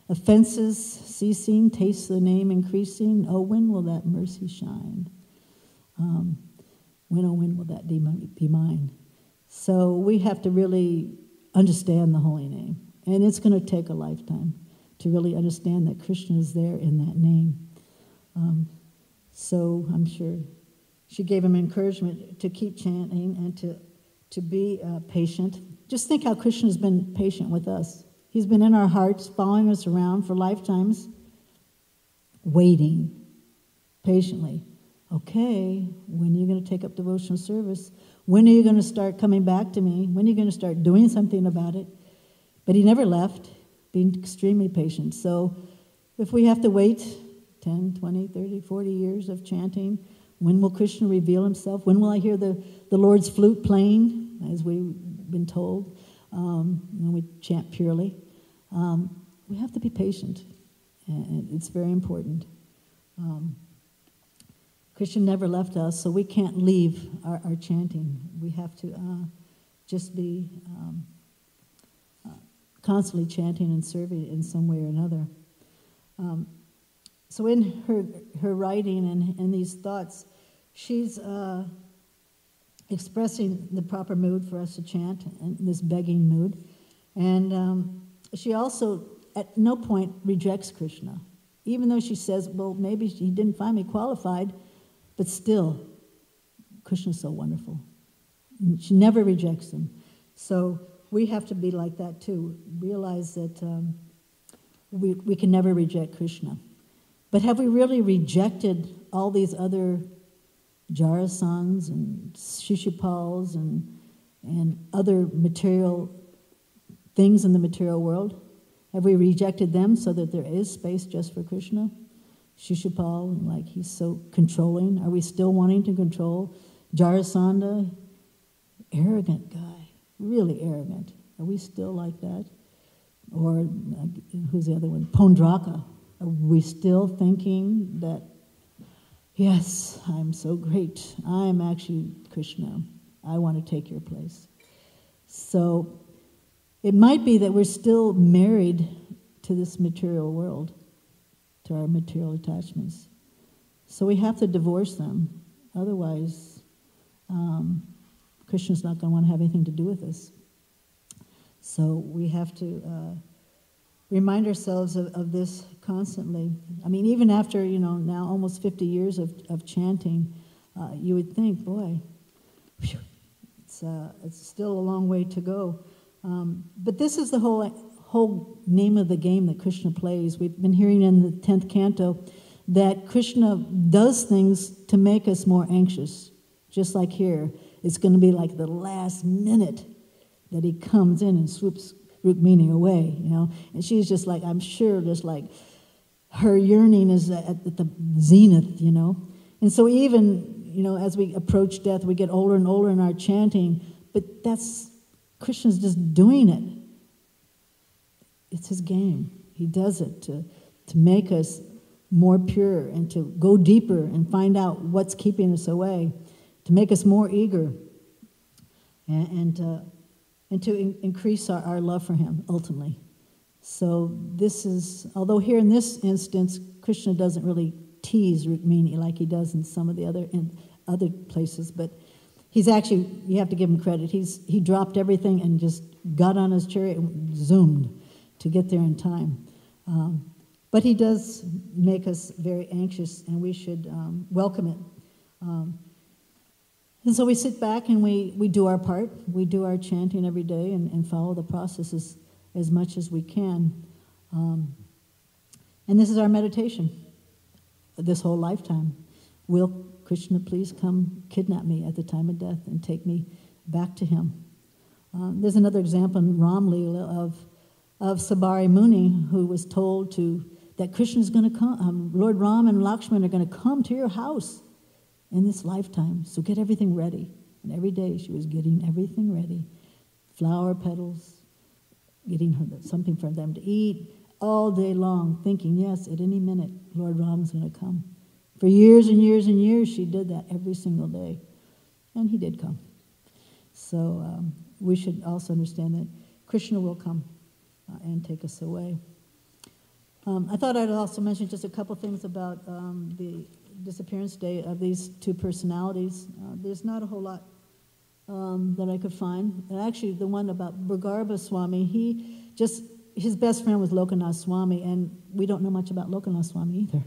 Offenses ceasing, taste the name increasing. Oh, when will that mercy shine? When, oh, when will that day be mine? So we have to really understand the holy name. And it's going to take a lifetime to really understand that Krishna is there in that name. So I'm sure she gave him encouragement to keep chanting and to be patient. Just think how Krishna has been patient with us. He's been in our hearts, following us around for lifetimes, waiting patiently. Okay, when are you going to take up devotional service? When are you going to start coming back to me? When are you going to start doing something about it? But he never left, being extremely patient. So if we have to wait 10, 20, 30, 40 years of chanting, when will Krishna reveal himself? When will I hear the Lord's flute playing, as we've been told, when we chant purely? We have to be patient, and it's very important. Krishna never left us, so we can't leave our chanting. We have to just be constantly chanting and serving in some way or another. So in her writing and these thoughts, she's expressing the proper mood for us to chant, and this begging mood. And she also at no point rejects Krishna, even though she says, well, maybe he didn't find me qualified, but still, Krishna's so wonderful. She never rejects him. So we have to be like that too. Realize that we can never reject Krishna. But have we really rejected all these other Jarasans and Shishupals and other material things in the material world? Have we rejected them so that there is space just for Krishna? Shishupal, like he's so controlling. Are we still wanting to control? Jarasandha, arrogant guy, really arrogant. Are we still like that? Or who's the other one? Pondraka. Are we still thinking that, yes, I'm so great. I'm actually Krishna. I want to take your place. So it might be that we're still married to this material world, to our material attachments. So we have to divorce them. Otherwise, Krishna's not going to want to have anything to do with us. So we have to remind ourselves of this constantly. I mean, even after, now almost 50 years of chanting, you would think, boy, whew, it's still a long way to go. But this is the whole name of the game that Krishna plays. We've been hearing in the 10th canto that Krishna does things to make us more anxious. Just like here, it's going to be like the last minute that he comes in and swoops Rukmini away, And she's just like, I'm sure, just like her yearning is at the zenith, And so even, as we approach death, we get older and older in our chanting, but Krishna's just doing it. It's his game. He does it to make us more pure and to go deeper and find out what's keeping us away, to make us more eager and to increase our love for him, ultimately. So this is, although here in this instance, Krishna doesn't really tease Rukmini like he does in some of the other places, but he's actually, you have to give him credit, he dropped everything and just got on his chariot and zoomed to get there in time. But he does make us very anxious, and we should welcome it. And so we sit back and we do our part. We do our chanting every day and follow the processes as much as we can. And this is our meditation this whole lifetime. Will Krishna please come kidnap me at the time of death and take me back to him? There's another example in Ram Leela of Sabari Muni, who was told that Krishna's going to come, Lord Ram and Lakshman are going to come to your house in this lifetime, so get everything ready. And every day she was getting everything ready. Flower petals, getting something for them to eat, all day long, thinking, yes, at any minute, Lord Ram's going to come. For years and years and years, she did that every single day. And he did come. So we should also understand that Krishna will come and take us away. I thought I'd also mention just a couple things about the disappearance day of these two personalities. There's not a whole lot that I could find. And actually, the one about Bhagarbha Swami, his best friend was Lokanath Swami, and we don't know much about Lokanath Swami either.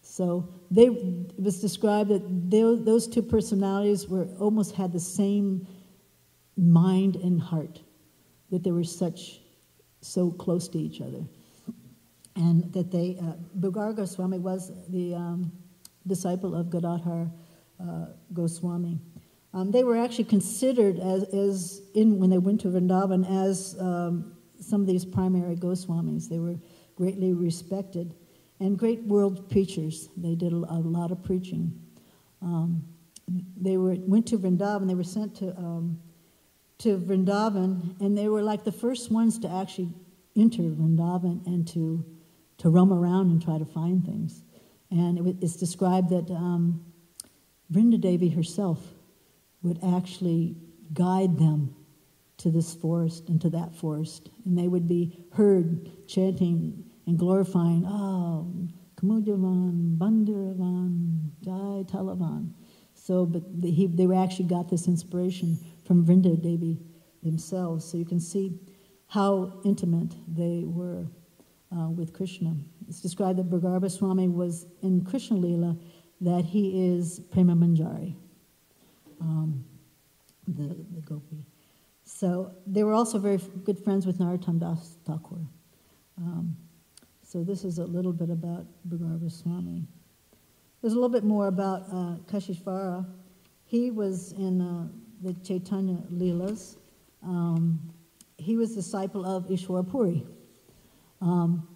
So it was described that those two personalities almost had the same mind and heart, that they were so close to each other. And that Bhagarbha Swami was the disciple of Gadadhar Goswami. They were actually considered when they went to Vrindavan as some of these primary Goswamis. They were greatly respected and great world preachers. They did a lot of preaching. They went to Vrindavan. They were sent to Vrindavan, and they were like the first ones to actually enter Vrindavan and to roam around and try to find things. And it's described that Vrinda Devi herself would actually guide them to this forest and to that forest. And they would be heard chanting and glorifying, Kamudavan, Bandiravan, Jai Talavan. So, but they actually got this inspiration from Vrinda Devi themselves. So you can see how intimate they were with Krishna. It's described that Bhagarbha Swami was in Krishna Leela, that he is Prema Manjari. the gopi. So they were also very good friends with Narottam Das Thakur. So this is a little bit about Bhargava Swami. There's a little bit more about Kashishvara. He was in the Chaitanya Leelas. He was a disciple of Ishwar Puri. And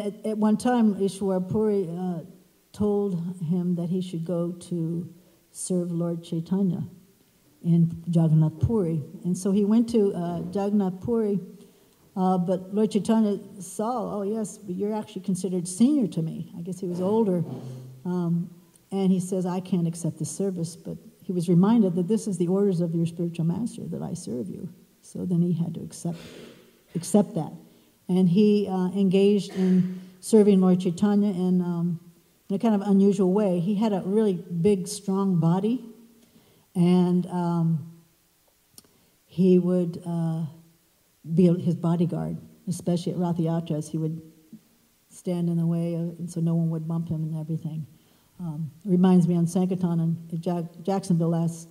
at one time, Ishwar Puri told him that he should go to serve Lord Chaitanya in Jagannath Puri. And so he went to Jagannath Puri, but Lord Chaitanya saw, oh yes, but you're actually considered senior to me. I guess he was older. And he says, I can't accept this service, but he was reminded that this is the orders of your spiritual master, that I serve you. So then he had to accept that. And he engaged in serving Lord Chaitanya in a kind of unusual way. He had a really big, strong body, and he would be his bodyguard, especially at Rath Yatras. He would stand in the way so no one would bump him and everything. Reminds me on Sankirtan in Jacksonville last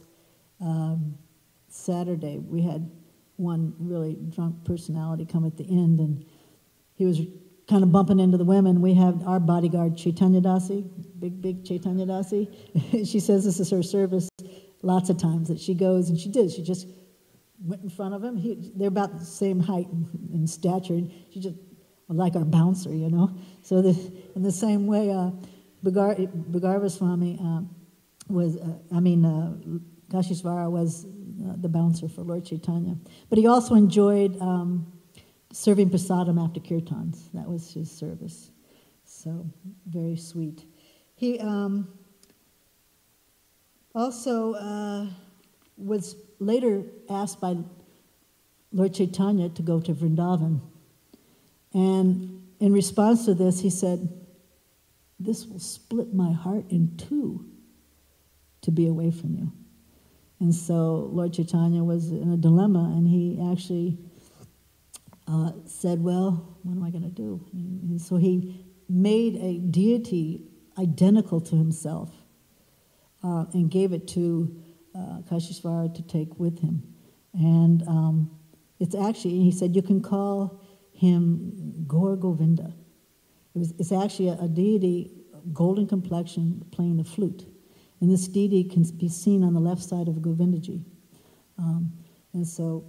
Saturday, we had one really drunk personality come at the end, and he was kind of bumping into the women. We have our bodyguard, Chaitanya Dasi, big Chaitanya Dasi. She says this is her service lots of times that she goes, and she did. She just went in front of him. They're about the same height and stature, and she just, like our bouncer, you know. So in the same way, Bhargava Swami Kashishvara was the bouncer for Lord Chaitanya. But he also enjoyed serving prasadam after kirtans. That was his service. So, very sweet. He also was later asked by Lord Chaitanya to go to Vrindavan. And in response to this, he said, this will split my heart in two to be away from you. And so Lord Chaitanya was in a dilemma, and he actually said, well, what am I going to do? And so he made a deity identical to himself and gave it to Kashishvara to take with him. And it's actually, he said, you can call him Gaur Govinda. It's actually a deity, golden complexion, playing the flute. And this deity can be seen on the left side of Govindaji. And so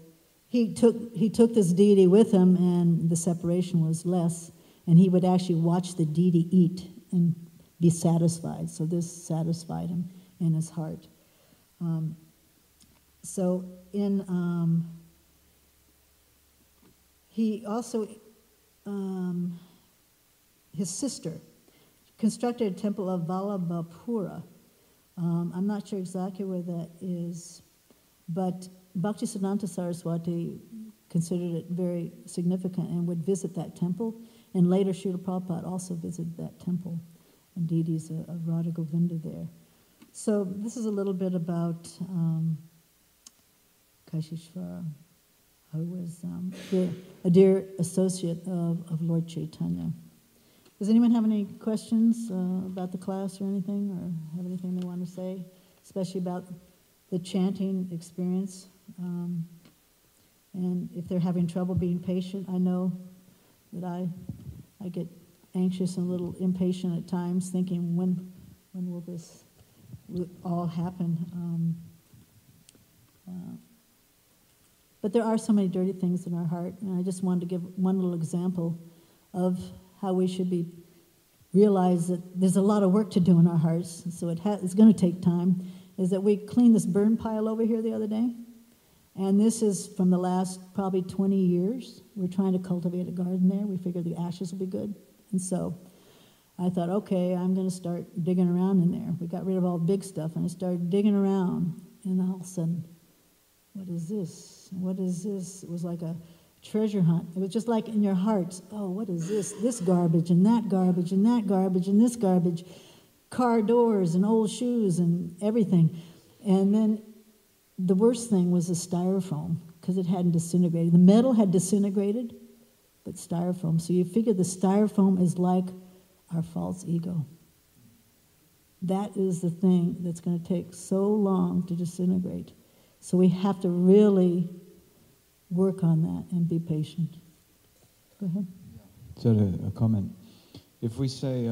he took this deity with him, and the separation was less. And he would actually watch the deity eat and be satisfied. So this satisfied him in his heart. He also, his sister, constructed a temple of Vallabhapura. I'm not sure exactly where that is, but Bhaktisiddhanta Saraswati considered it very significant and would visit that temple. And later, Srila Prabhupada also visited that temple, and deities of Radha Govinda there. So this is a little bit about Kashishvara, who was a dear associate of Lord Chaitanya. Does anyone have any questions about the class or anything, or have anything they want to say, especially about the chanting experience? And if they're having trouble being patient, I know that I get anxious and a little impatient at times, thinking, when will this all happen? But there are so many dirty things in our heart, and I just wanted to give one little example of how we should realize that there's a lot of work to do in our hearts, so it's going to take time, is that we cleaned this burn pile over here the other day, and this is from the last probably 20 years. We're trying to cultivate a garden there. We figured the ashes will be good, and so I thought, okay, I'm going to start digging around in there. We got rid of all the big stuff, and I started digging around, and all of a sudden, what is this? What is this? It was like a treasure hunt. It was just like in your hearts, oh, what is this? This garbage, and that garbage, and that garbage, and this garbage. Car doors, and old shoes, and everything. And then the worst thing was the styrofoam, because it hadn't disintegrated. The metal had disintegrated, but styrofoam. So you figure the styrofoam is like our false ego. That is the thing that's going to take so long to disintegrate. So we have to really work on that and be patient. Go ahead. So a comment. If we say,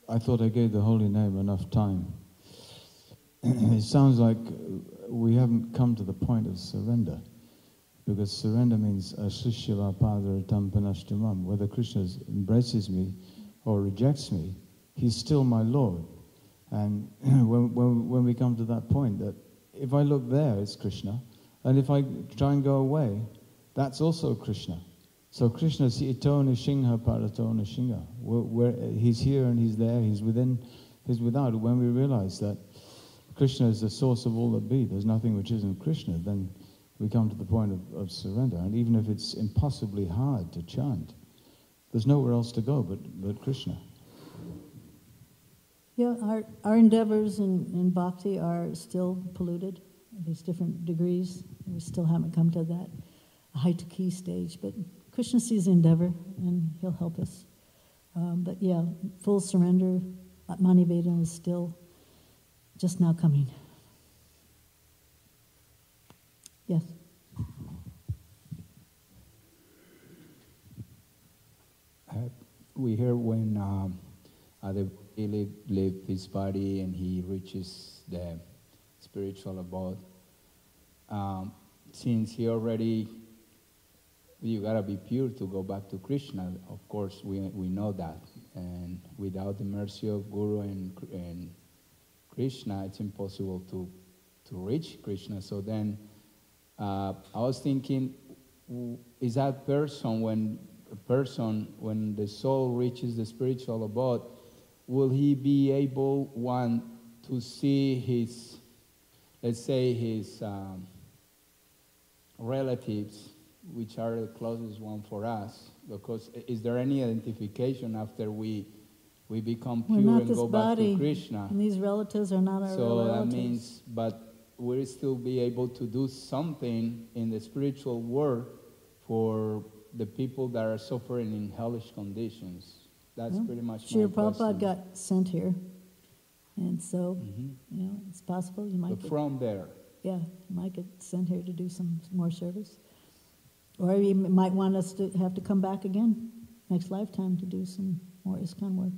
I thought I gave the holy name enough time, it sounds like we haven't come to the point of surrender. Because surrender means Srishiva Padaratam Panashtamam. Whether Krishna embraces me or rejects me, he's still my Lord. And when we come to that point, that if I look there, it's Krishna. And if I try and go away, that's also Krishna. So Krishna is Ito Nishingha Parato Nishingha. Where he's here and he's there, he's within, he's without. When we realize that Krishna is the source of all that be, there's nothing which isn't Krishna, then we come to the point of surrender. And even if it's impossibly hard to chant, there's nowhere else to go but Krishna. Yeah, our endeavors in bhakti are still polluted. There's different degrees. We still haven't come to that height key stage. But Krishna sees the endeavor, and he'll help us. But yeah, full surrender, Atmaniveda is still just now coming. Yes? We hear when he leaves his body and he reaches the spiritual abode. Since he already, you gotta be pure to go back to Krishna. Of course, we know that. And without the mercy of Guru and Krishna, it's impossible to reach Krishna. So then, I was thinking, is that person when the soul reaches the spiritual abode, will he be able, one, to see his, let's say, his relatives, which are the closest one for us? Because is there any identification after we become pure and go back to Krishna? And these relatives are not our so real that relatives. means, but we'll still be able to do something in the spiritual world for the people that are suffering in hellish conditions. That's pretty much my Srila Prabhupada question. got sent here, and so it's possible you might. But from there, you might get sent here to do some more service, or you might want us to have to come back again next lifetime to do some more ISKCON work.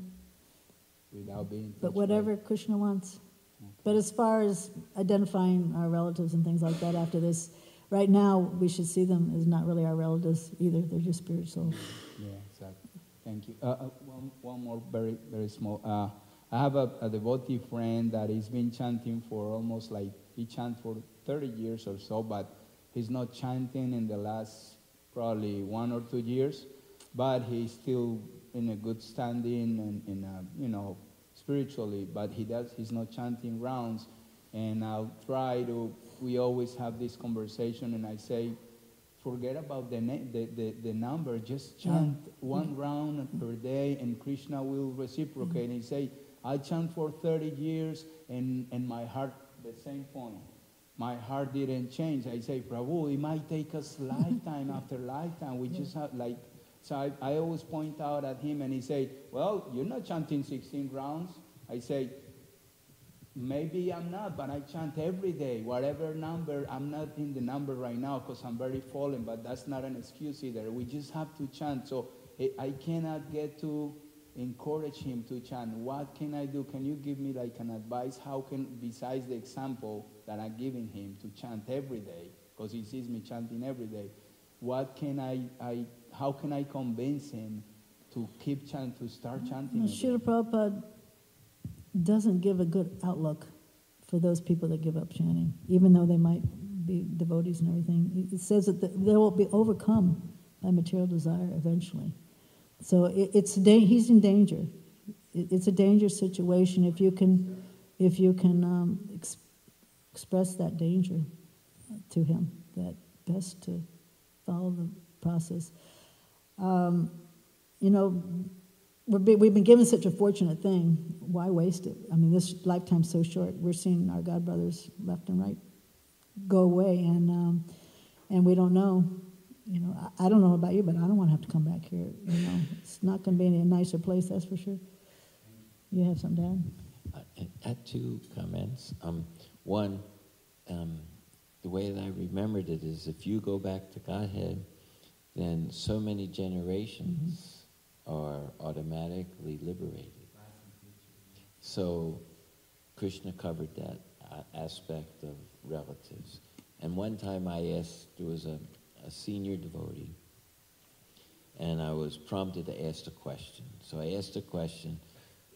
Without being. But whatever Krishna wants. Okay. But as far as identifying our relatives and things like that after this, right now we should see them as not really our relatives either. They're just spiritual. Yeah, exactly. Thank you. One more very, very small. I have a devotee friend that he's been chanting for almost like, he chanted for 30 years or so, but he's not chanting in the last probably 1 or 2 years, but he's still in a good standing and spiritually, but he's not chanting rounds. And I'll try to, we always have this conversation, and I say, forget about the number, just chant one round per day, and Krishna will reciprocate. And he say, I chant for 30 years, and my heart, the same point. My heart didn't change. I say, Prabhu, it might take us lifetime after lifetime. We just have so I always point out at him, and he say, well, you're not chanting 16 rounds. I say, maybe I'm not, but I chant every day, whatever number. I'm not in the number right now because I'm very fallen, but that's not an excuse either. We just have to chant. So I cannot get to encourage him to chant. What can I do? Can you give me like an advice? How can, besides the example that I'm giving him to chant every day, because he sees me chanting every day, what can how can I convince him to keep chanting, to start chanting? Srila Prabhupada doesn't give a good outlook for those people that give up chanting, even though they might be devotees and everything. It says that they will be overcome by material desire eventually. So he's in danger. It's a dangerous situation if you can express that danger to him, that best to follow the process. We've been given such a fortunate thing. Why waste it? I mean, this lifetime's so short. We're seeing our God brothers left and right go away, and we don't know. I don't know about you, but I don't want to have to come back here. It's not going to be any nicer place, that's for sure. You have something to add? I had two comments. One, the way that I remembered it is if you go back to Godhead, then so many generations are automatically liberated. So Krishna covered that aspect of relatives. And one time I asked, there was a senior devotee, and I was prompted to ask a question. So I asked a question,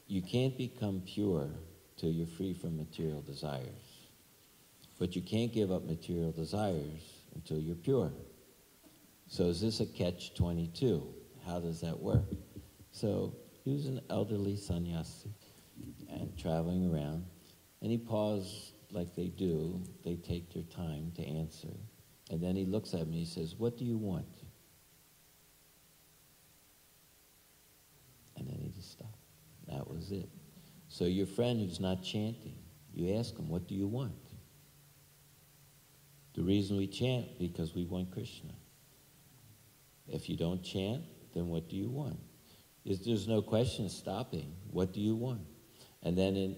you can't become pure till you're free from material desires. But you can't give up material desires until you're pure. So is this a catch-22? How does that work? So he was an elderly sannyasi and traveling around, and he paused like they do. They take their time to answer. And then he looks at me and he says, what do you want? And then he just stopped. That was it. So your friend who's not chanting, you ask him, what do you want? The reason we chant, because we want Krishna. If you don't chant, then what do you want? There's no question stopping. What do you want? And then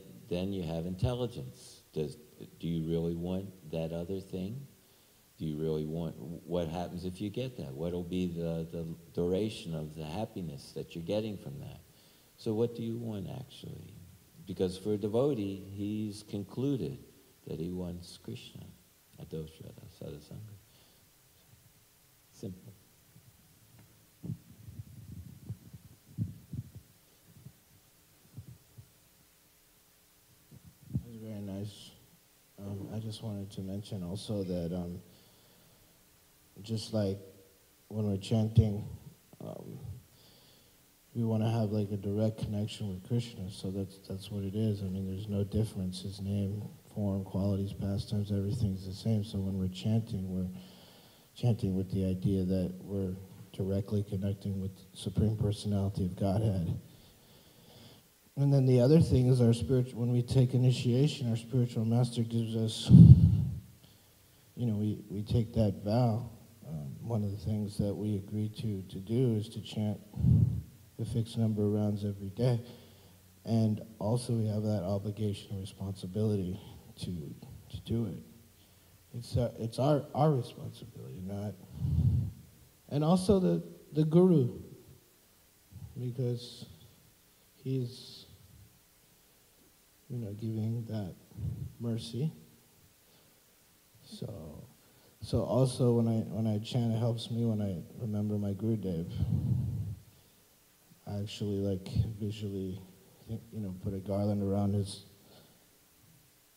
you have intelligence. Do you really want that other thing? Do you really want, what happens if you get that? What will be the duration of the happiness that you're getting from that? So what do you want, actually? Because for a devotee, he's concluded that he wants Krishna. Adoshrada Sadasanga. Simple. That's very nice. I just wanted to mention also that just like when we're chanting, we want to have like a direct connection with Krishna, so that's what it is. I mean, there's no difference. His name, form, qualities, pastimes, everything's the same. So when we're chanting with the idea that we're directly connecting with the Supreme Personality of Godhead. And then the other thing is when we take initiation, our spiritual master gives us, we take that vow. One of the things that we agree to do is to chant the fixed number of rounds every day. And also we have that obligation and responsibility to do it. It's our responsibility, not... And also the guru, because he's, giving that mercy. So also when I chant, it helps me when I remember my Gurudev. I actually visually, put a garland around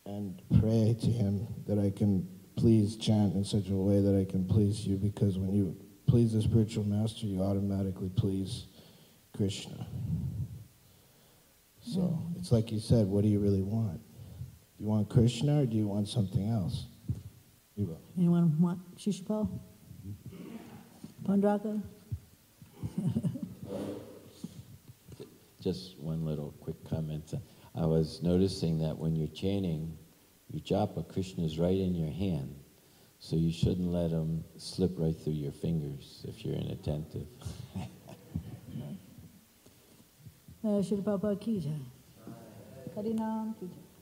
and pray to him that I can please chant in such a way that I can please you, because when you please the spiritual master, you automatically please Krishna. So it's like you said, what do you really want? Do you want Krishna or do you want something else? Anyone want Shishupal? Pandraka? Just one little quick comment. I was noticing that when you're chanting, your japa, Krishna's right in your hand. So you shouldn't let him slip right through your fingers if you're inattentive. Shri Prabhupada ki jai. Harinam ki jai.